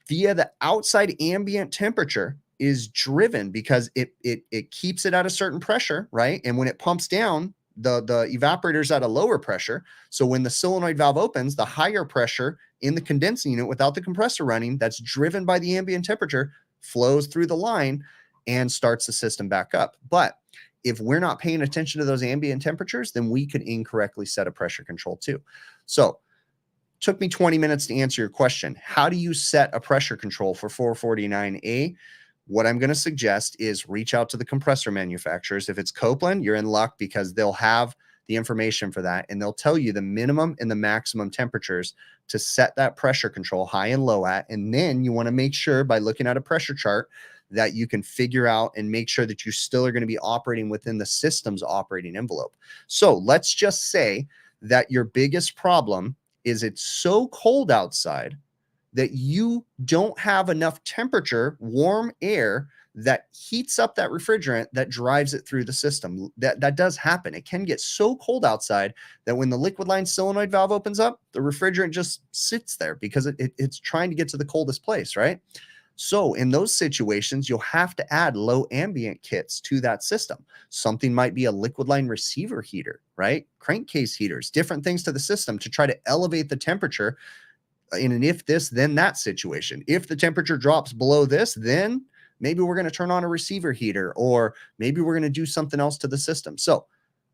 via the outside ambient temperature is driven, because it keeps it at a certain pressure, right? And when it pumps down, the evaporator is at a lower pressure. So when the solenoid valve opens, the higher pressure in the condensing unit without the compressor running, that's driven by the ambient temperature, flows through the line and starts the system back up. But if we're not paying attention to those ambient temperatures, then we could incorrectly set a pressure control too. So took me 20 minutes to answer your question. How do you set a pressure control for 449A? What I'm going to suggest is reach out to the compressor manufacturers. If it's Copeland, you're in luck, because they'll have the information for that, and they'll tell you the minimum and the maximum temperatures to set that pressure control high and low at. And then you want to make sure, by looking at a pressure chart, that you can figure out and make sure that you still are going to be operating within the system's operating envelope. So let's just say that your biggest problem is it's so cold outside that you don't have enough temperature, warm air, that heats up that refrigerant that drives it through the system. That does happen. It can get so cold outside that when the liquid line solenoid valve opens up, the refrigerant just sits there because it's trying to get to the coldest place, right? So in those situations, you'll have to add low ambient kits to that system. Something might be a liquid line receiver heater, right? Crankcase heaters, different things to the system to try to elevate the temperature in an if this, then that situation. If the temperature drops below this, then maybe we're going to turn on a receiver heater, or maybe we're going to do something else to the system. So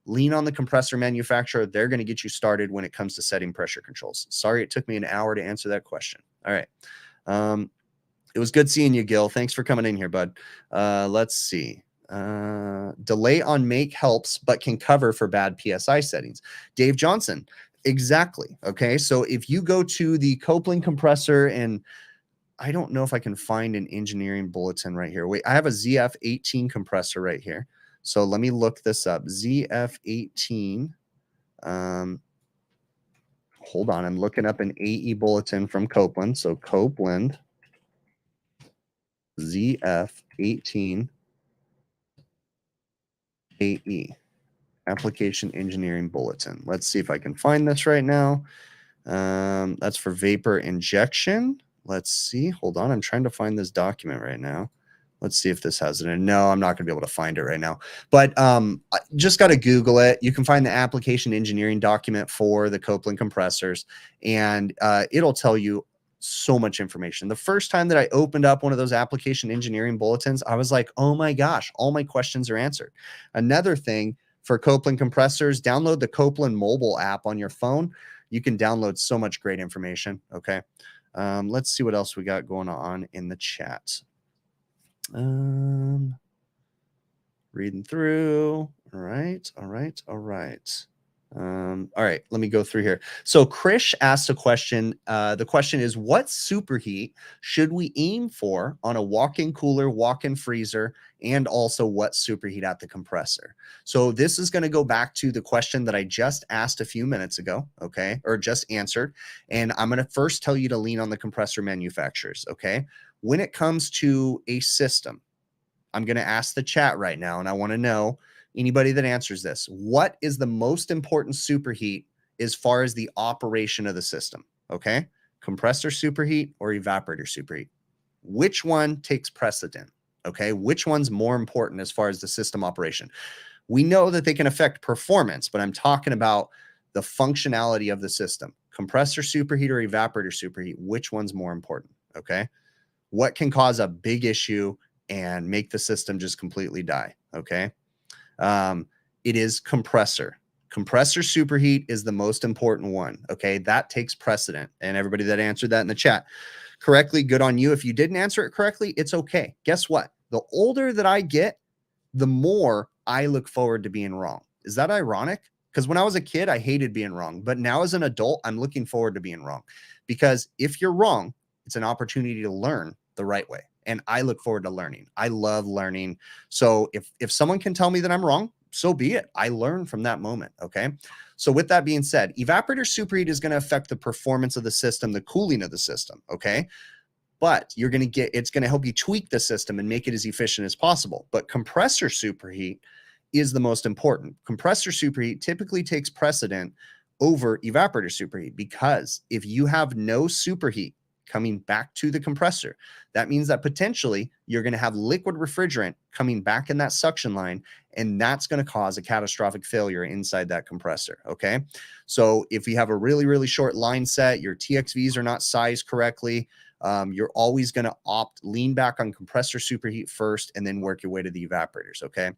lean on the compressor manufacturer. They're going to get you started when it comes to setting pressure controls. Sorry, it took me an hour to answer that question. All right. It was good seeing you, Gil. Thanks for coming in here, bud. Let's see. Delay on make helps, but can cover for bad PSI settings. Dave Johnson. Exactly. Okay. So if you go to the Copeland compressor, and I don't know if I can find an engineering bulletin right here. Wait, I have a ZF18 compressor right here. So let me look this up. ZF18. Hold on. I'm looking up an AE bulletin from Copeland. So Copeland ZF18 AE application engineering bulletin. Let's see if I can find this right now. That's for vapor injection. Let's see. Hold on. I'm trying to find this document right now. Let's see if this has it in. No, I'm not going to be able to find it right now. But I just got to Google it. You can find the application engineering document for the Copeland compressors, and it'll tell you so much information. The first time that I opened up one of those application engineering bulletins, I was like, oh my gosh, all my questions are answered. Another thing for Copeland compressors, download the Copeland mobile app on your phone. You can download so much great information. Okay. Let's see what else we got going on in the chat. Reading through. All right. All right, let me go through here. So Krish asked a question. The question is, what superheat should we aim for on a walk-in cooler, walk-in freezer, and also what superheat at the compressor? So this is going to go back to the question that I just asked a few minutes ago, okay, or just answered. And I'm going to first tell you to lean on the compressor manufacturers, okay? When it comes to a system, I'm going to ask the chat right now, and I want to know, anybody that answers this, what is the most important superheat as far as the operation of the system? Okay. Compressor superheat or evaporator superheat? Which one takes precedent? Okay. Which one's more important as far as the system operation? We know that they can affect performance, but I'm talking about the functionality of the system. Compressor superheat or evaporator superheat? Which one's more important? Okay. What can cause a big issue and make the system just completely die? Okay. It is compressor. Compressor superheat is the most important one. Okay. That takes precedent. And everybody that answered that in the chat correctly, good on you. If you didn't answer it correctly, it's okay. Guess what? The older that I get, the more I look forward to being wrong. Is that ironic? Because when I was a kid, I hated being wrong. But now as an adult, I'm looking forward to being wrong. Because if you're wrong, it's an opportunity to learn the right way. And I look forward to learning. I love learning. So if someone can tell me that I'm wrong, so be it. I learn from that moment. Okay. So with that being said, evaporator superheat is going to affect the performance of the system, the cooling of the system. Okay. But you're going to get, it's going to help you tweak the system and make it as efficient as possible. But compressor superheat is the most important. Compressor superheat typically takes precedent over evaporator superheat, because if you have no superheat coming back to the compressor, that means that potentially you're going to have liquid refrigerant coming back in that suction line, and that's going to cause a catastrophic failure inside that compressor. Okay. So if you have a really, really short line set, your TXVs are not sized correctly, you're always going to lean back on compressor superheat first and then work your way to the evaporators. Okay.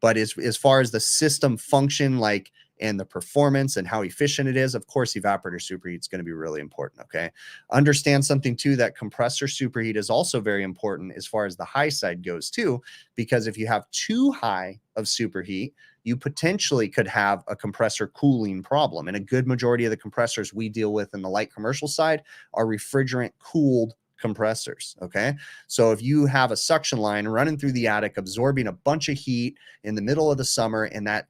But as far as the system function, like, and the performance and how efficient it is, of course, evaporator superheat is going to be really important. Okay. Understand something too, that compressor superheat is also very important as far as the high side goes too, because if you have too high of superheat, you potentially could have a compressor cooling problem. And a good majority of the compressors we deal with in the light commercial side are refrigerant cooled compressors. Okay. So if you have a suction line running through the attic, absorbing a bunch of heat in the middle of the summer, and that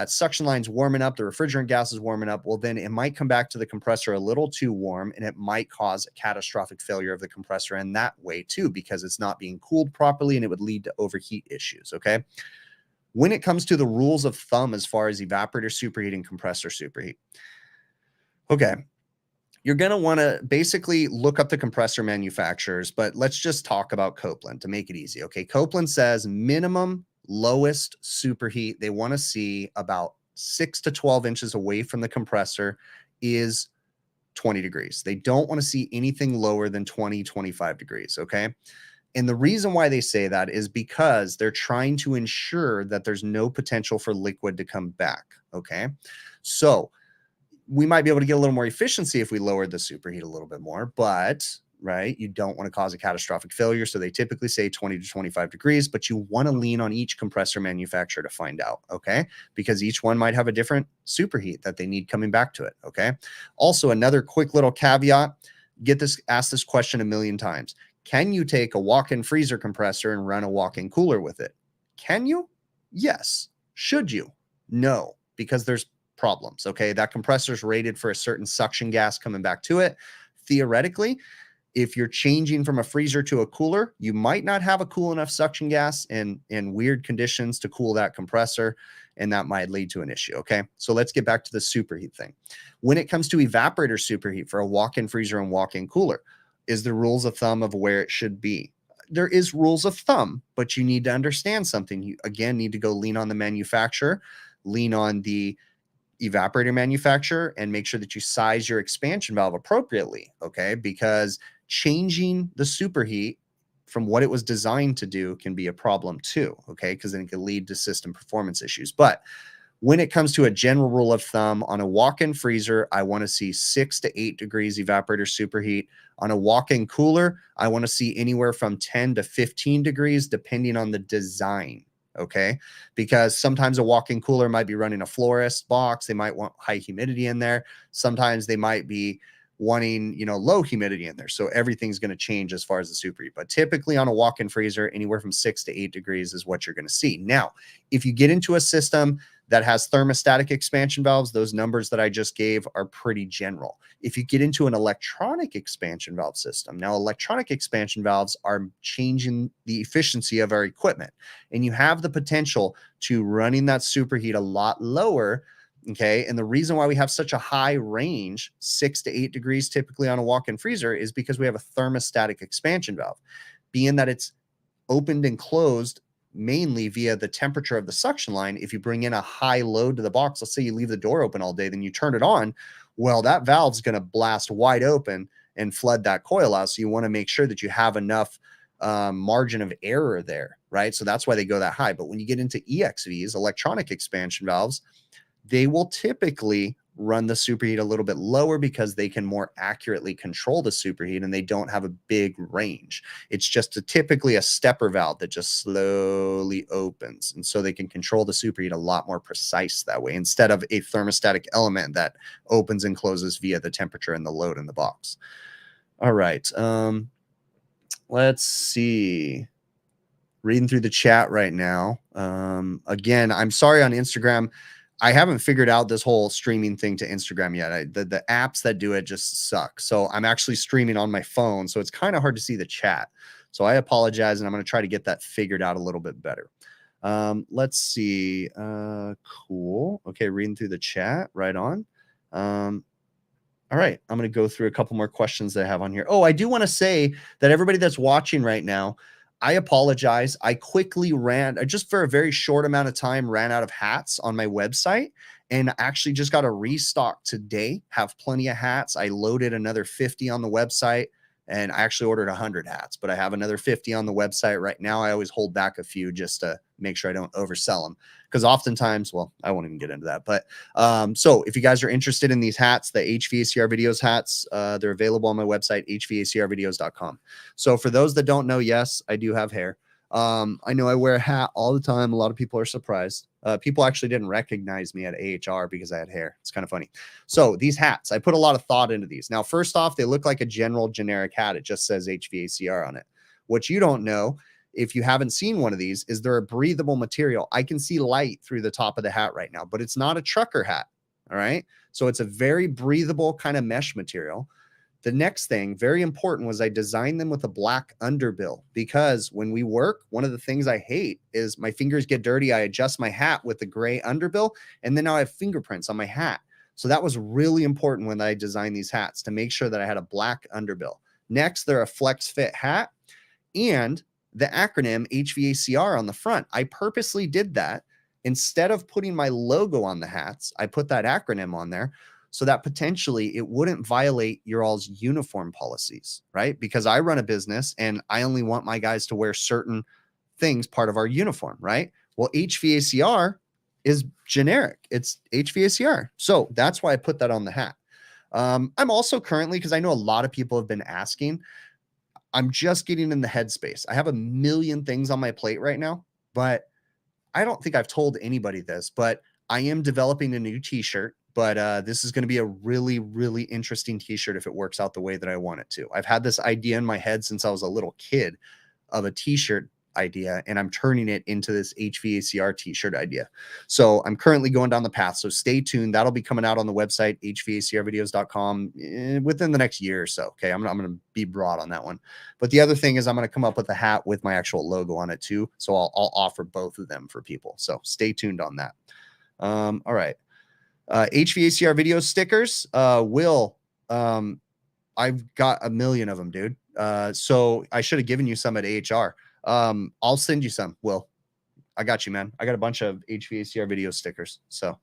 suction line's warming up, the refrigerant gas is warming up, well, then it might come back to the compressor a little too warm, and it might cause a catastrophic failure of the compressor in that way too, because it's not being cooled properly, and it would lead to overheat issues. Okay. When it comes to the rules of thumb as far as evaporator superheat and compressor superheat, okay, you're going to want to basically look up the compressor manufacturers, but let's just talk about Copeland to make it easy. Okay. Copeland says minimum lowest superheat they want to see about 6 to 12 inches away from the compressor is 20 degrees. They don't want to see anything lower than 20, 25 degrees. Okay. And the reason why they say that is because they're trying to ensure that there's no potential for liquid to come back. Okay. So we might be able to get a little more efficiency if we lowered the superheat a little bit more, but right? You don't want to cause a catastrophic failure. So they typically say 20 to 25 degrees, but you want to lean on each compressor manufacturer to find out, okay? Because each one might have a different superheat that they need coming back to it, okay? Also, another quick little caveat, ask this question a million times. Can you take a walk-in freezer compressor and run a walk-in cooler with it? Can you? Yes. Should you? No, because there's problems, okay? That compressor is rated for a certain suction gas coming back to it. Theoretically, if you're changing from a freezer to a cooler, you might not have a cool enough suction gas in weird conditions to cool that compressor, and that might lead to an issue, okay? So let's get back to the superheat thing. When it comes to evaporator superheat for a walk-in freezer and walk-in cooler, is the rules of thumb of where it should be? There is rules of thumb, but you need to understand something. You, again, need to go lean on the manufacturer, lean on the evaporator manufacturer, and make sure that you size your expansion valve appropriately, okay? Because changing the superheat from what it was designed to do can be a problem too, okay? Because then it can lead to system performance issues. But when it comes to a general rule of thumb, on a walk-in freezer, I want to see 6 to 8 degrees evaporator superheat. On a walk-in cooler, I want to see anywhere from 10 to 15 degrees, depending on the design, okay? Because sometimes a walk-in cooler might be running a florist box. They might want high humidity in there. Sometimes they might be wanting, you know, low humidity in there. So everything's going to change as far as the superheat. But typically on a walk-in freezer, anywhere from 6 to 8 degrees is what you're going to see. Now, if you get into a system that has thermostatic expansion valves, those numbers that I just gave are pretty general. If you get into an electronic expansion valve system, now electronic expansion valves are changing the efficiency of our equipment, and you have the potential to running that superheat a lot lower. Okay. And the reason why we have such a high range, 6 to 8 degrees typically on a walk-in freezer, is because we have a thermostatic expansion valve. Being that it's opened and closed mainly via the temperature of the suction line, if you bring in a high load to the box, let's say you leave the door open all day, then you turn it on, well, that valve's going to blast wide open and flood that coil out. So you want to make sure that you have enough margin of error there, right? So that's why they go that high. But when you get into EXVs, electronic expansion valves, they will typically run the superheat a little bit lower because they can more accurately control the superheat and they don't have a big range. It's just typically a stepper valve that just slowly opens. And so they can control the superheat a lot more precise that way, instead of a thermostatic element that opens and closes via the temperature and the load in the box. All right. Let's see. Reading through the chat right now. Again, I'm sorry on Instagram. I haven't figured out this whole streaming thing to Instagram yet. The apps that do it just suck. So I'm actually streaming on my phone, so it's kind of hard to see the chat. So I apologize, and I'm going to try to get that figured out a little bit better. Let's see. Cool. Okay, reading through the chat. Right on. All right, I'm going to go through a couple more questions that I have on here. Oh, I do want to say that everybody that's watching right now, I apologize. I quickly just for a very short amount of time, ran out of hats on my website, and actually just got a restock today. Have plenty of hats. I loaded another 50 on the website, and I actually ordered 100 hats, but I have another 50 on the website right now. I always hold back a few just to make sure I don't oversell them, because oftentimes, well, I won't even get into that. But so if you guys are interested in these hats, the HVACR videos hats, they're available on my website, hvacrvideos.com. So for those that don't know, yes, I do have hair. I know I wear a hat all the time. A lot of people are surprised. People actually didn't recognize me at AHR because I had hair. It's kind of funny. So these hats, I put a lot of thought into these. Now, first off, they look like a general generic hat. It just says HVACR on it. What you don't know, if you haven't seen one of these, is they're a breathable material. I can see light through the top of the hat right now, but it's not a trucker hat. All right. So it's a very breathable kind of mesh material. The next thing, very important, was I designed them with a black underbill, because when we work, one of the things I hate is my fingers get dirty. I adjust my hat with the gray underbill, and then now I have fingerprints on my hat. So that was really important when I designed these hats, to make sure that I had a black underbill. Next, they're a flex fit hat, and the acronym HVACR on the front. I purposely did that. Instead of putting my logo on the hats, I put that acronym on there, so that potentially it wouldn't violate your all's uniform policies, right? Because I run a business and I only want my guys to wear certain things part of our uniform, right? Well, HVACR is generic. It's HVACR. So that's why I put that on the hat. I'm also currently, because I know a lot of people have been asking, I'm just getting in the headspace. I have a million things on my plate right now, but I don't think I've told anybody this, but I am developing a new t-shirt, but this is going to be a really, really interesting t-shirt if it works out the way that I want it to. I've had this idea in my head since I was a little kid of a t-shirt idea, and I'm turning it into this HVACR t-shirt idea. So I'm currently going down the path. So stay tuned. That'll be coming out on the website, hvacrvideos.com within the next year or so. Okay. I'm going to be broad on that one. But the other thing is I'm going to come up with a hat with my actual logo on it too. So I'll offer both of them for people. So stay tuned on that. All right. HVACR video stickers. I've got a million of them, dude. So I should have given you some at AHR. I'll send you some. Will, I got you, man. I got a bunch of HVACR video stickers. So,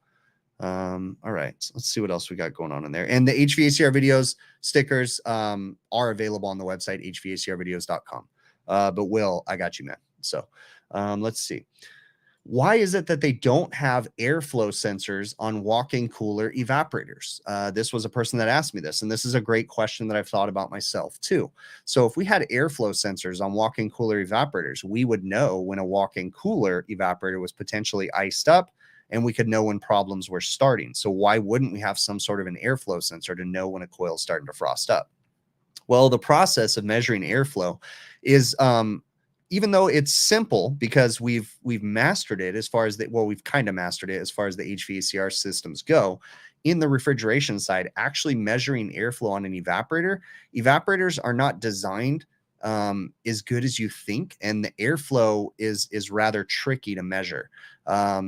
all right, so let's see what else we got going on in there. And the HVACR videos stickers, are available on the website, hvacrvideos.com. But Will, I got you, man. So, let's see. Why is it that they don't have airflow sensors on walk-in cooler evaporators? This was a person that asked me this, and this is a great question that I've thought about myself too. So if we had airflow sensors on walk-in cooler evaporators, we would know when a walk-in cooler evaporator was potentially iced up, and we could know when problems were starting. So why wouldn't we have some sort of an airflow sensor to know when a coil is starting to frost up? Well, the process of measuring airflow is even though it's simple because we've mastered it as far as we've kind of mastered it as far as the HVACR systems go. In the refrigeration side, actually measuring airflow on an evaporators are not designed as good as you think, and the airflow is rather tricky to measure.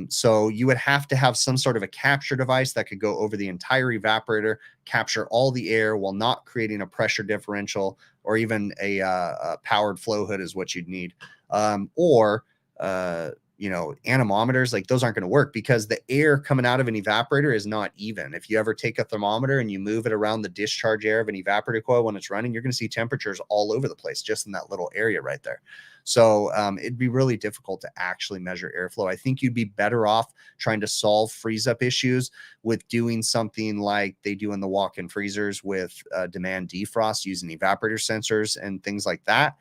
So you would have to have some sort of a capture device that could go over the entire evaporator, capture all the air while not creating a pressure differential, or even a powered flow hood is what you'd need. Anemometers, like those aren't going to work because the air coming out of an evaporator is not even. If you ever take a thermometer and you move it around the discharge air of an evaporator coil when it's running, you're going to see temperatures all over the place just in that little area right there. So it'd be really difficult to actually measure airflow. I think you'd be better off trying to solve freeze up issues with doing something like they do in the walk-in freezers with demand defrost using evaporator sensors and things like that.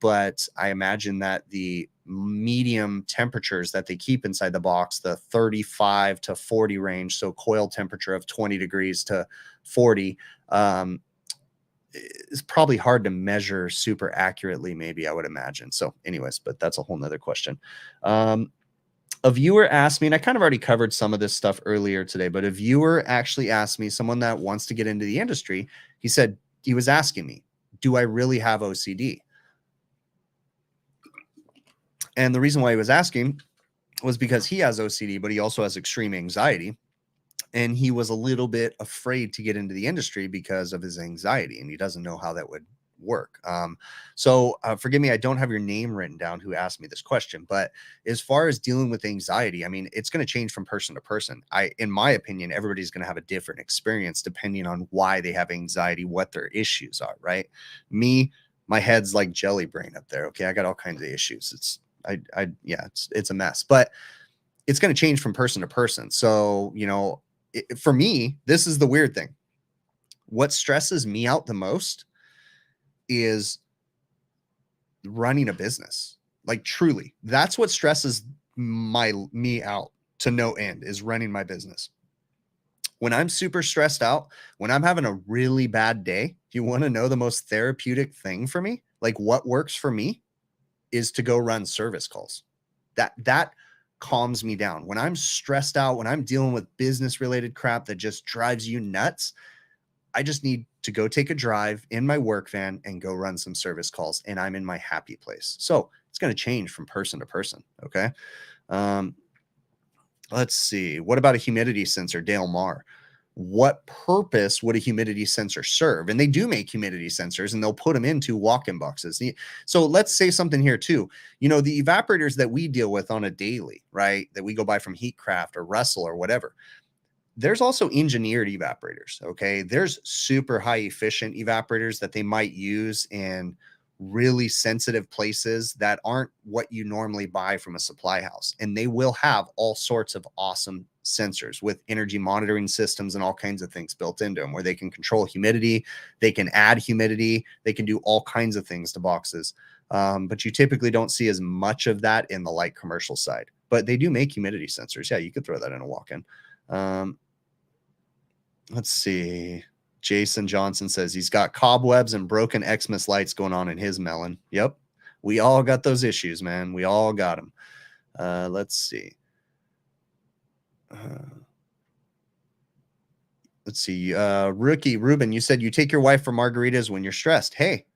But I imagine that the medium temperatures that they keep inside the box, the 35 to 40 range, so coil temperature of 20 degrees to 40, is probably hard to measure super accurately, maybe, I would imagine. So anyways, but that's a whole nother question. A viewer asked me, and I kind of already covered some of this stuff earlier today, but a viewer actually asked me, someone that wants to get into the industry, he was asking me, do I really have OCD? And the reason why he was asking was because he has OCD, but he also has extreme anxiety. And he was a little bit afraid to get into the industry because of his anxiety, and he doesn't know how that would work. So forgive me, I don't have your name written down who asked me this question, but as far as dealing with anxiety, I mean, it's going to change from person to person. In my opinion, everybody's going to have a different experience depending on why they have anxiety, what their issues are, right? Me, my head's like jelly brain up there. Okay. I got all kinds of issues. It's a mess, but it's going to change from person to person. So, for me, this is the weird thing. What stresses me out the most is running a business. Like truly, that's what stresses me out to no end, is running my business. When I'm super stressed out, when I'm having a really bad day, you want to know the most therapeutic thing for me? Like what works for me is to go run service calls. That calms me down. When I'm stressed out, when I'm dealing with business related crap that just drives you nuts, I just need to go take a drive in my work van and go run some service calls, and I'm in my happy place. So it's going to change from person to person. Okay. Let's see. What about a humidity sensor, Dale Marr? What purpose would a humidity sensor serve? And they do make humidity sensors, and they'll put them into walk-in boxes. So let's say something here too. The evaporators that we deal with on a daily, right, that we go buy from Heatcraft or Russell or whatever, there's also engineered evaporators. Okay. There's super high efficient evaporators that they might use in really sensitive places that aren't what you normally buy from a supply house. And they will have all sorts of awesome sensors with energy monitoring systems and all kinds of things built into them, where they can control humidity, they can add humidity, they can do all kinds of things to boxes. But you typically don't see as much of that in the light commercial side. But they do make humidity sensors. Yeah, you could throw that in a walk-in. Let's see. Jason Johnson says he's got cobwebs and broken Xmas lights going on in his melon. Yep. We all got those issues, man. We all got them. Let's see. Let's see. Rookie Ruben, you said you take your wife for margaritas when you're stressed. Hey,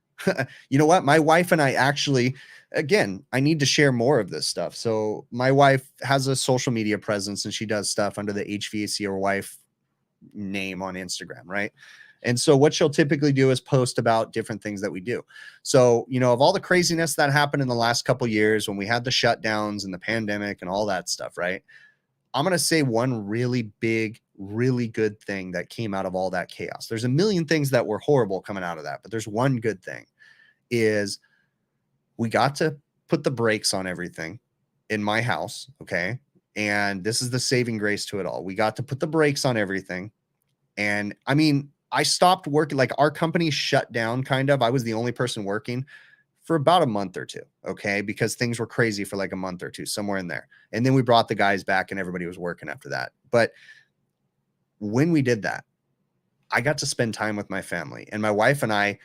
you know what? My wife and I actually, again, I need to share more of this stuff. So my wife has a social media presence and she does stuff under the HVAC or wife name on Instagram, right? And so what she'll typically do is post about different things that we do. So, you know, of all the craziness that happened in the last couple of years when we had the shutdowns and the pandemic and all that stuff, right? I'm going to say one really big, really good thing that came out of all that chaos. There's a million things that were horrible coming out of that, but there's one good thing is we got to put the brakes on everything in my house. Okay. And this is the saving grace to it all. We got to put the brakes on everything. And I mean, I stopped working, like our company shut down kind of. I was the only person working for about a month or two. Okay. Because things were crazy for like a month or two, somewhere in there. And then we brought the guys back and everybody was working after that. But when we did that, I got to spend time with my family, and my wife and I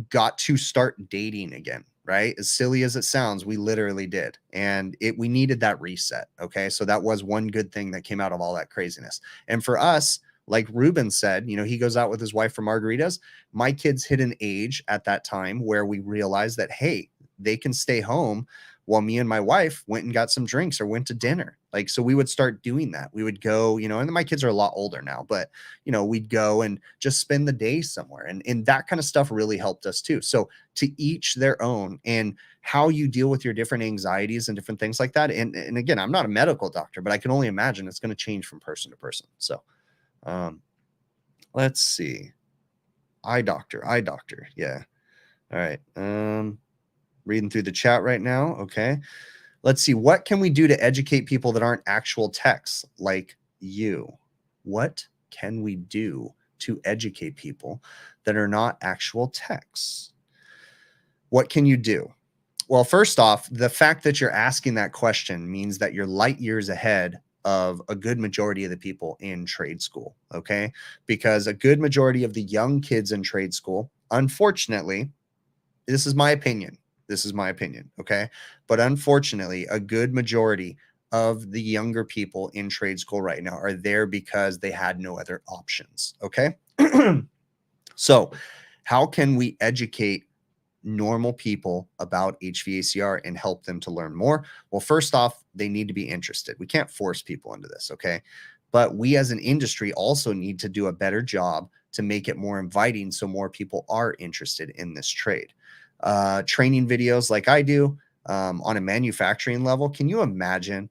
got to start dating again. Right? As silly as it sounds, we literally did. And we needed that reset. Okay. So that was one good thing that came out of all that craziness. And for us, like Ruben said, you know, he goes out with his wife for margaritas. My kids hit an age at that time where we realized that, hey, they can stay home while me and my wife went and got some drinks or went to dinner. Like, so we would start doing that. We would go, you know, and my kids are a lot older now, but, you know, we'd go and just spend the day somewhere. And that kind of stuff really helped us too. So to each their own, and how you deal with your different anxieties and different things like that. And again, I'm not a medical doctor, but I can only imagine it's going to change from person to person. So let's see. Eye doctor. Yeah. All right. Reading through the chat right now. Okay. Let's see. What can we do to educate people that aren't actual techs like you? What can we do to educate people that are not actual techs? What can you do? Well, first off, the fact that you're asking that question means that you're light years ahead of a good majority of the people in trade school. Okay. Because a good majority of the young kids in trade school, unfortunately, this is my opinion. Okay. But unfortunately, a good majority of the younger people in trade school right now are there because they had no other options. Okay. So how can we educate normal people about HVACR and help them to learn more? Well, first off, they need to be interested. We can't force people into this. Okay. But we as an industry also need to do a better job to make it more inviting so more people are interested in this trade. Training videos like I do on a manufacturing level. Can you imagine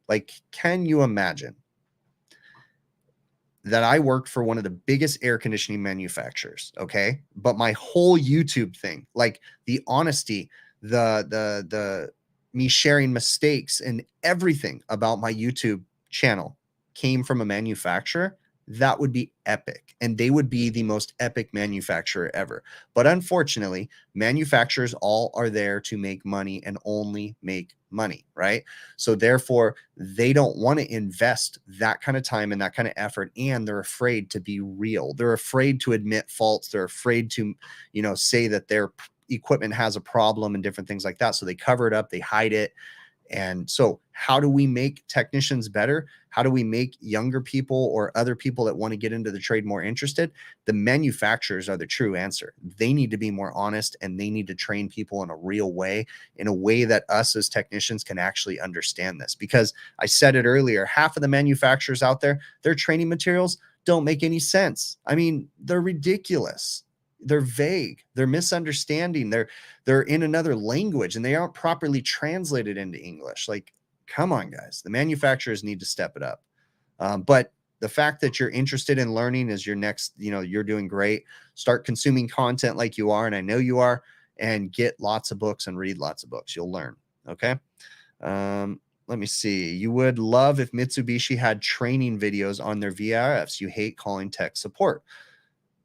that I worked for one of the biggest air conditioning manufacturers? Okay. But my whole YouTube thing, like the honesty, the me sharing mistakes and everything about my YouTube channel came from a manufacturer. That would be epic. And they would be the most epic manufacturer ever. But unfortunately, manufacturers all are there to make money and only make money, right? So therefore, they don't want to invest that kind of time and that kind of effort. And they're afraid to be real. They're afraid to admit faults. They're afraid to, you know, say that their equipment has a problem and different things like that. So they cover it up, they hide it. And so how do we make technicians better? How do we make younger people or other people that want to get into the trade more interested? The manufacturers are the true answer. They need to be more honest, and they need to train people in a real way, in a way that us as technicians can actually understand this. Because I said it earlier, half of the manufacturers out there, their training materials don't make any sense. I mean, they're ridiculous. They're vague, they're misunderstanding, they're in another language, and they aren't properly translated into English. Like, come on, guys, the manufacturers need to step it up. But the fact that you're interested in learning is your next, you know, you're doing great. Start consuming content like you are, and I know you are, and get lots of books and read lots of books. You'll learn. Okay. Let me see. You would love if Mitsubishi had training videos on their VRFs. You hate calling tech support.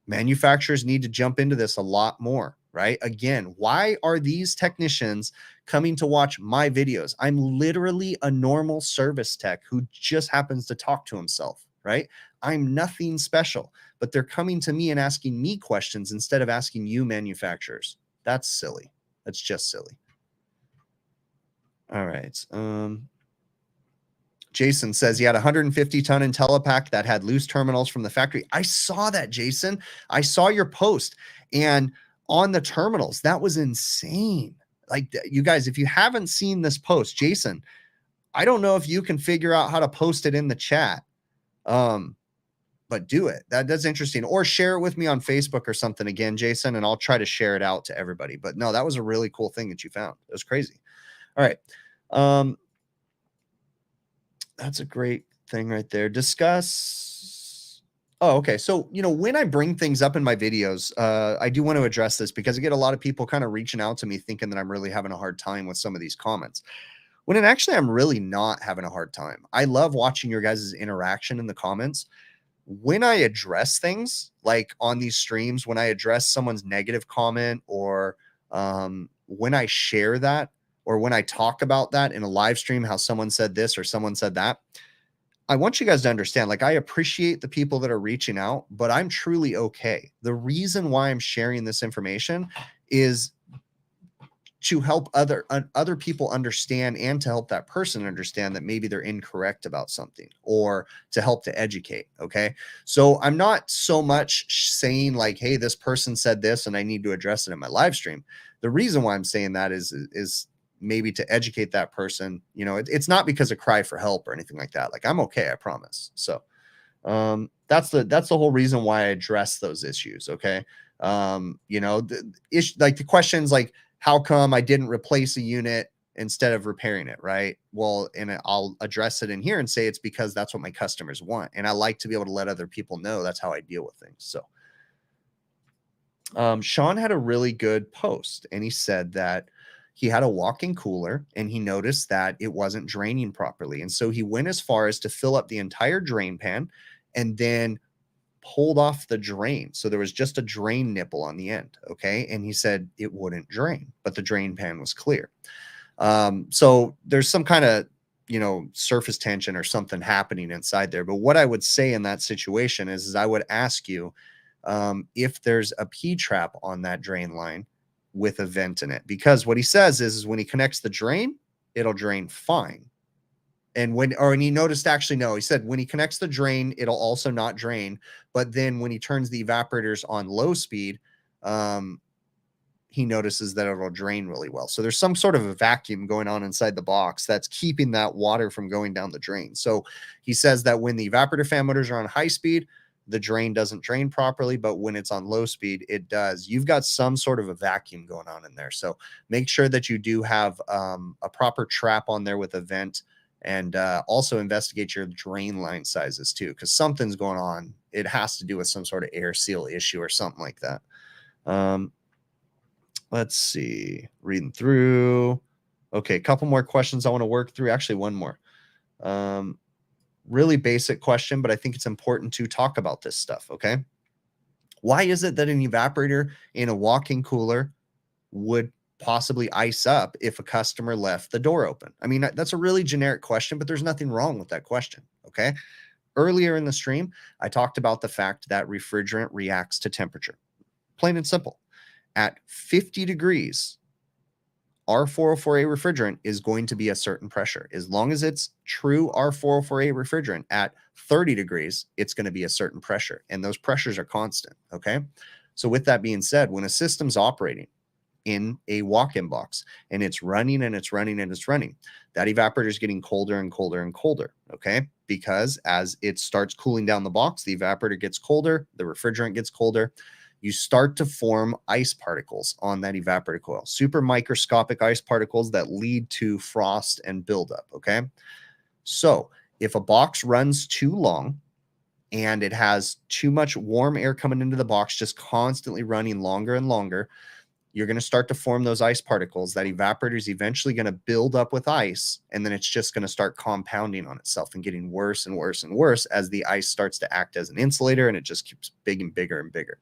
Manufacturers need to jump into this a lot more, right? Again, why are these technicians coming to watch my videos? I'm literally a normal service tech who just happens to talk to himself, right? I'm nothing special, but they're coming to me and asking me questions instead of asking you manufacturers. That's silly. That's just silly. All right. Jason says he had a 150-ton IntelliPack that had loose terminals from the factory. I saw that, Jason. I saw your post. And on the terminals, that was insane. Like, you guys, if you haven't seen this post, Jason, I don't know if you can figure out how to post it in the chat. But do it. That's interesting. Or share it with me on Facebook or something again, Jason, and I'll try to share it out to everybody. But no, that was a really cool thing that you found. It was crazy. All right. That's a great thing right there. Discuss. Oh, okay. So, when I bring things up in my videos, I do want to address this because I get a lot of people kind of reaching out to me thinking that I'm really having a hard time with some of these comments. When actually I'm really not having a hard time. I love watching your guys' interaction in the comments. When I address things like on these streams, when I address someone's negative comment or when I share that, or when I talk about that in a live stream, how someone said this or someone said that, I want you guys to understand, like, I appreciate the people that are reaching out, but I'm truly okay. The reason why I'm sharing this information is to help other people understand and to help that person understand that maybe they're incorrect about something, or to help to educate. Okay. So I'm not so much saying like, hey, this person said this and I need to address it in my live stream. The reason why I'm saying that is maybe to educate that person. It's not because of cry for help or anything like that. Like, I'm okay, I promise. So that's the whole reason why I address those issues. Okay. The questions like, how come I didn't replace a unit instead of repairing it? Right. Well, and I'll address it in here and say it's because that's what my customers want. And I like to be able to let other people know that's how I deal with things. So Sean had a really good post, and he said that he had a walk-in cooler and he noticed that it wasn't draining properly. And so he went as far as to fill up the entire drain pan and then pulled off the drain. So there was just a drain nipple on the end. Okay. And he said it wouldn't drain, but the drain pan was clear. So there's some kind of, surface tension or something happening inside there. But what I would say in that situation is I would ask you, if there's a P-trap on that drain line with a vent in it, because what he says is when he connects the drain, it'll drain fine. And he noticed, actually, no, he said when he connects the drain, it'll also not drain. But then when he turns the evaporators on low speed, he notices that it'll drain really well. So there's some sort of a vacuum going on inside the box that's keeping that water from going down the drain. So he says that when the evaporator fan motors are on high speed, the drain doesn't drain properly, but when it's on low speed, it does. You've got some sort of a vacuum going on in there. So make sure that you do have a proper trap on there with a vent, and also investigate your drain line sizes too, because something's going on. It has to do with some sort of air seal issue or something like that. Let's see, reading through. Okay, a couple more questions I want to work through. Actually, one more. Really basic question, but I think it's important to talk about this stuff. Okay. Why is it that an evaporator in a walk-in cooler would possibly ice up if a customer left the door open? I mean, that's a really generic question, but there's nothing wrong with that question. Okay. Earlier in the stream, I talked about the fact that refrigerant reacts to temperature. Plain and simple. At 50 degrees, R404A refrigerant is going to be a certain pressure. As long as it's true R404A refrigerant at 30 degrees, it's going to be a certain pressure. And those pressures are constant. Okay. So with that being said, when a system's operating in a walk-in box and it's running and it's running and it's running, that evaporator is getting colder and colder and colder. Okay. Because as it starts cooling down the box, the evaporator gets colder, the refrigerant gets colder. You start to form ice particles on that evaporator coil, super microscopic ice particles that lead to frost and buildup. Okay. So if a box runs too long and it has too much warm air coming into the box, just constantly running longer and longer, you're going to start to form those ice particles. That evaporator is eventually going to build up with ice, and then it's just going to start compounding on itself and getting worse and worse and worse as the ice starts to act as an insulator, and it just keeps big and bigger and bigger.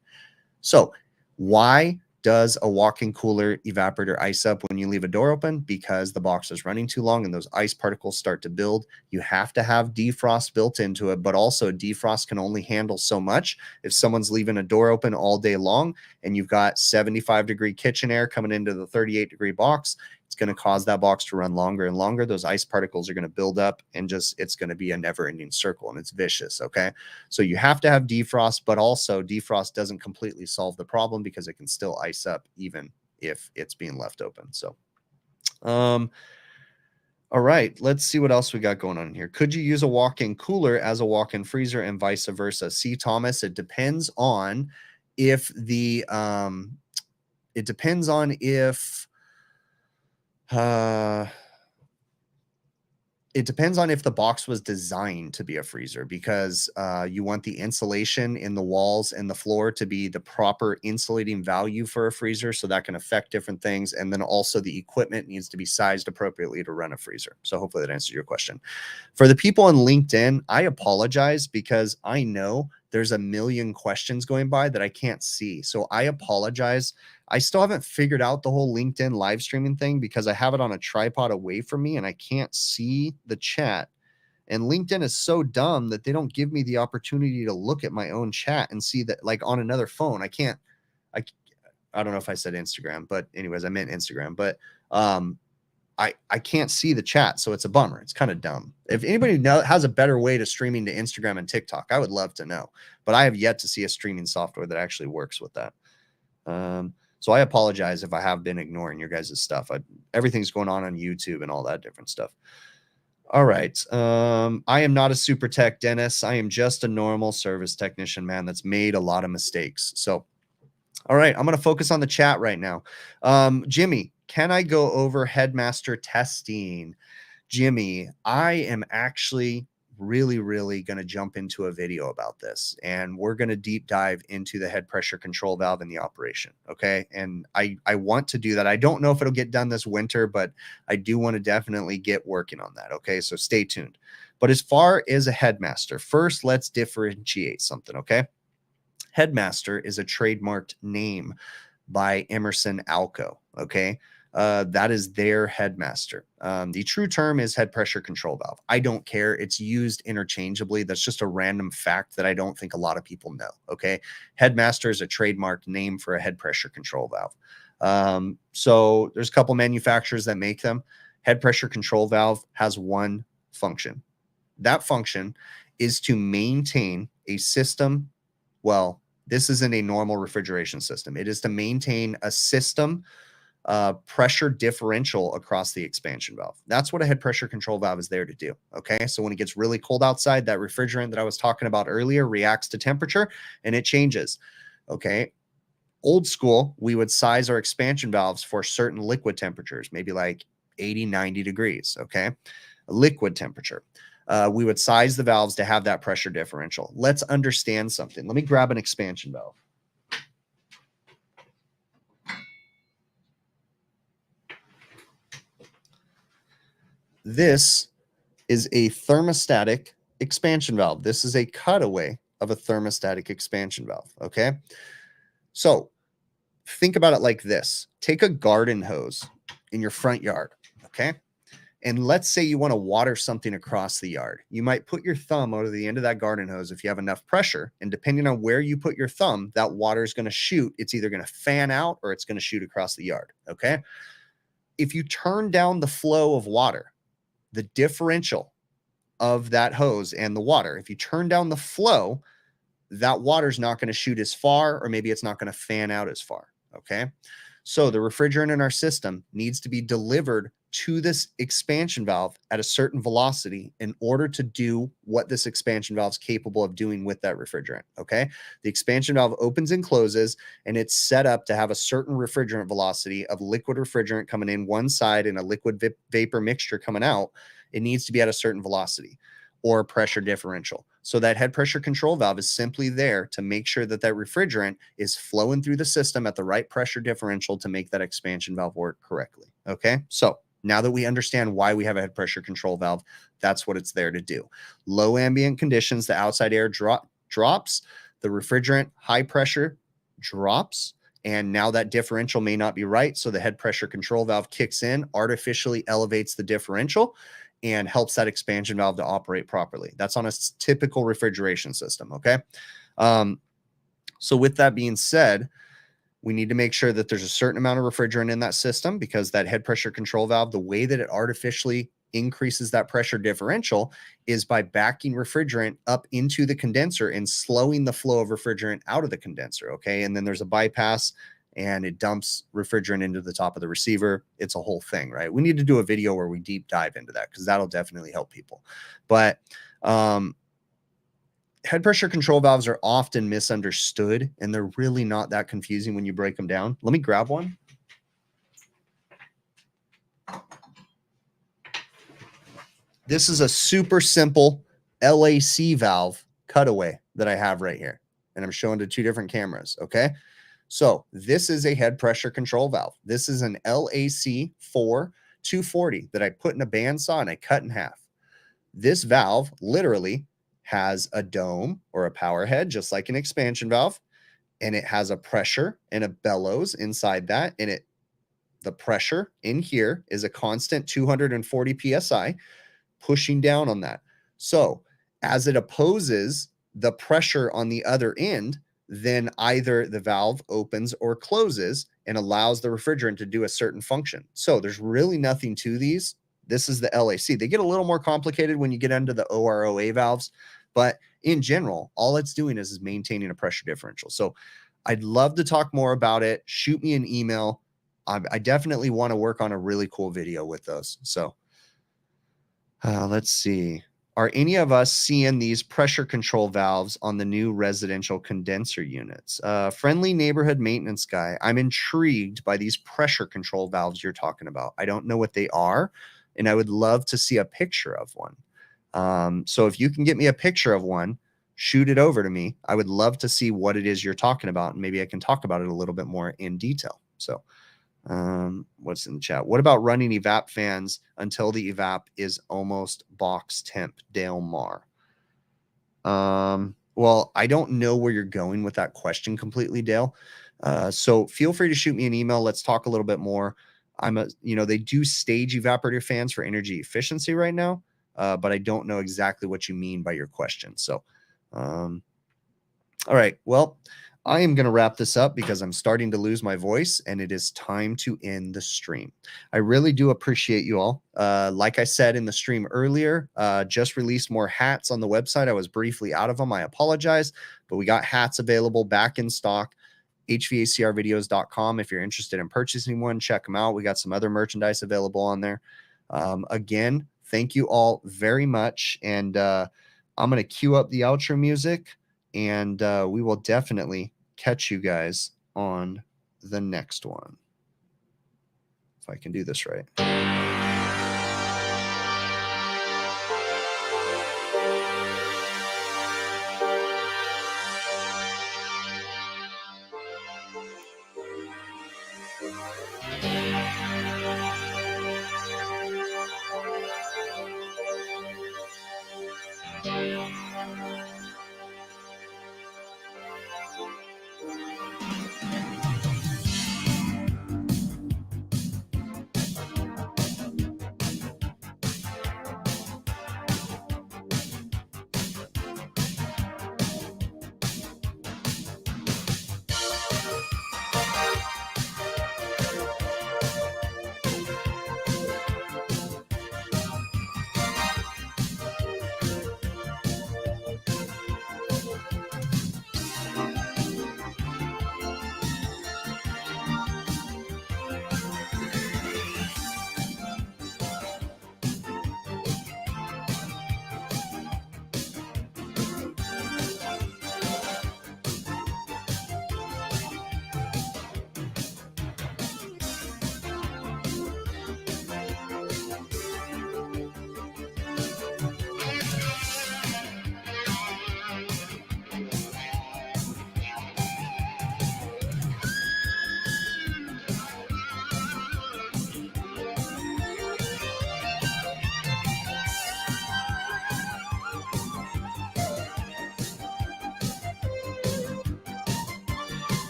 So why does a walk-in cooler evaporator ice up when you leave a door open? Because the box is running too long and those ice particles start to build. You have to have defrost built into it, but also defrost can only handle so much. If someone's leaving a door open all day long and you've got 75-degree kitchen air coming into the 38-degree box, it's going to cause that box to run longer and longer. Those ice particles are going to build up, and just it's going to be a never-ending circle, and it's vicious. Okay, so you have to have defrost, but also defrost doesn't completely solve the problem because it can still ice up even if it's being left open. So all right, let's see what else we got going on here. Could you use a walk-in cooler as a walk-in freezer and vice versa? See, Thomas, it depends on if the it depends on if it depends on if the box was designed to be a freezer, because you want the insulation in the walls and the floor to be the proper insulating value for a freezer. So that can affect different things. And then also the equipment needs to be sized appropriately to run a freezer. So hopefully that answers your question. For the people on LinkedIn, I apologize because I know there's a million questions going by that I can't see. So I apologize. I still haven't figured out the whole LinkedIn live streaming thing because I have it on a tripod away from me and I can't see the chat. And LinkedIn is so dumb that they don't give me the opportunity to look at my own chat and see that, like, on another phone. I don't know if I said Instagram, but anyways, I meant Instagram. But I can't see the chat, so it's a bummer. It's kind of dumb. If anybody has a better way to streaming to Instagram and TikTok, I would love to know. But I have yet to see a streaming software that actually works with that. So I apologize if I have been ignoring your guys' stuff. Everything's going on YouTube and all that different stuff. All right. I am not a super tech, Dennis. I am just a normal service technician, man, that's made a lot of mistakes. So, all right, I'm going to focus on the chat right now. Jimmy, can I go over headmaster testing? Jimmy, I am actually really going to jump into a video about this, and we're going to deep dive into the head pressure control valve and the operation. Okay. And I want to do that. I don't know if it'll get done this winter, but I do want to definitely get working on that. Okay. So stay tuned. But as far as a headmaster, first, let's differentiate something. Okay. Headmaster is a trademarked name by Emerson Alco. Okay. That is their headmaster. The true term is head pressure control valve. I don't care. It's used interchangeably. That's just a random fact that I don't think a lot of people know. Okay. Headmaster is a trademarked name for a head pressure control valve. So there's a couple manufacturers that make them. Head pressure control valve has one function. That function is to maintain a system. Well, this isn't a normal refrigeration system. It is to maintain a system pressure differential across the expansion valve. That's what a head pressure control valve is there to do. Okay. So when it gets really cold outside, that refrigerant that I was talking about earlier reacts to temperature and it changes. Okay. Old school, we would size our expansion valves for certain liquid temperatures, maybe like 80, 90 degrees. Okay. Liquid temperature. We would size the valves to have that pressure differential. Let's understand something. Let me grab an expansion valve. This is a thermostatic expansion valve. This is a cutaway of a thermostatic expansion valve. Okay. So think about it like this. Take a garden hose in your front yard. Okay. And let's say you want to water something across the yard. You might put your thumb out of the end of that garden hose if you have enough pressure. And depending on where you put your thumb, that water is going to shoot. It's either going to fan out or it's going to shoot across the yard. Okay. If you turn down the flow of water, the differential of that hose and the water, if you turn down the flow, that water's not going to shoot as far, or maybe it's not going to fan out as far. Okay. So the refrigerant in our system needs to be delivered to this expansion valve at a certain velocity in order to do what this expansion valve is capable of doing with that refrigerant. Okay. The expansion valve opens and closes, and it's set up to have a certain refrigerant velocity of liquid refrigerant coming in one side and a liquid vapor mixture coming out. It needs to be at a certain velocity or pressure differential. So that head pressure control valve is simply there to make sure that that refrigerant is flowing through the system at the right pressure differential to make that expansion valve work correctly. Okay, so now that we understand why we have a head pressure control valve, that's what it's there to do. Low ambient conditions, the outside air drops, the refrigerant high pressure drops, and now that differential may not be right. So the head pressure control valve kicks in, artificially elevates the differential, and helps that expansion valve to operate properly. That's on a typical refrigeration system, okay? So with that being said, we need to make sure that there's a certain amount of refrigerant in that system, because that head pressure control valve, the way that it artificially increases that pressure differential is by backing refrigerant up into the condenser and slowing the flow of refrigerant out of the condenser, okay? And then there's a bypass and it dumps refrigerant into the top of the receiver. It's a whole thing, right? We need to do a video where we deep dive into that, because that'll definitely help people. But head pressure control valves are often misunderstood, and they're really not that confusing when you break them down. Let me grab one. This is a super simple LAC valve cutaway that I have right here, and I'm showing to two different cameras, okay? So this is a head pressure control valve. This is an LAC 240 that I put in a bandsaw and I cut in half. This valve literally has a dome or a power head, just like an expansion valve, and it has a pressure and a bellows inside that, and the pressure in here is a constant 240 psi pushing down on that. So as it opposes the pressure on the other end, then either the valve opens or closes and allows the refrigerant to do a certain function. So there's really nothing to these. This is the LAC. They get a little more complicated when you get into the OROA valves, but in general, all it's doing is maintaining a pressure differential. So I'd love to talk more about it. Shoot me an email. I definitely want to work on a really cool video with those. So let's see. Are any of us seeing these pressure control valves on the new residential condenser units? Friendly neighborhood maintenance guy, I'm intrigued by these pressure control valves you're talking about. I don't know what they are, and I would love to see a picture of one. So if you can get me a picture of one, shoot it over to me. I would love to see what it is you're talking about, and maybe I can talk about it a little bit more in detail. So what's in the chat? What about running evap fans until the evap is almost box temp? Dale Mar. Well, I don't know where you're going with that question completely, Dale. So feel free to shoot me an email. Let's talk a little bit more. They do stage evaporator fans for energy efficiency right now, but I don't know exactly what you mean by your question. So, all right. Well, I am going to wrap this up because I'm starting to lose my voice and it is time to end the stream. I really do appreciate you all. Like I said in the stream earlier, just released more hats on the website. I was briefly out of them. I apologize, but we got hats available back in stock. HVACRvideos.com. If you're interested in purchasing one, check them out. We got some other merchandise available on there. Again, thank you all very much. And I'm going to cue up the outro music. And we will definitely catch you guys on the next one. If I can do this right.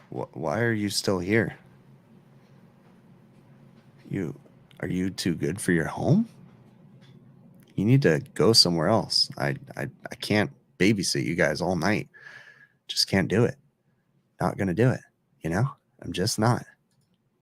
Why are you still here? Are you too good for your home? You need to go somewhere else. I can't babysit you guys all night. Just can't do it. Not gonna do it. You know, I'm just not.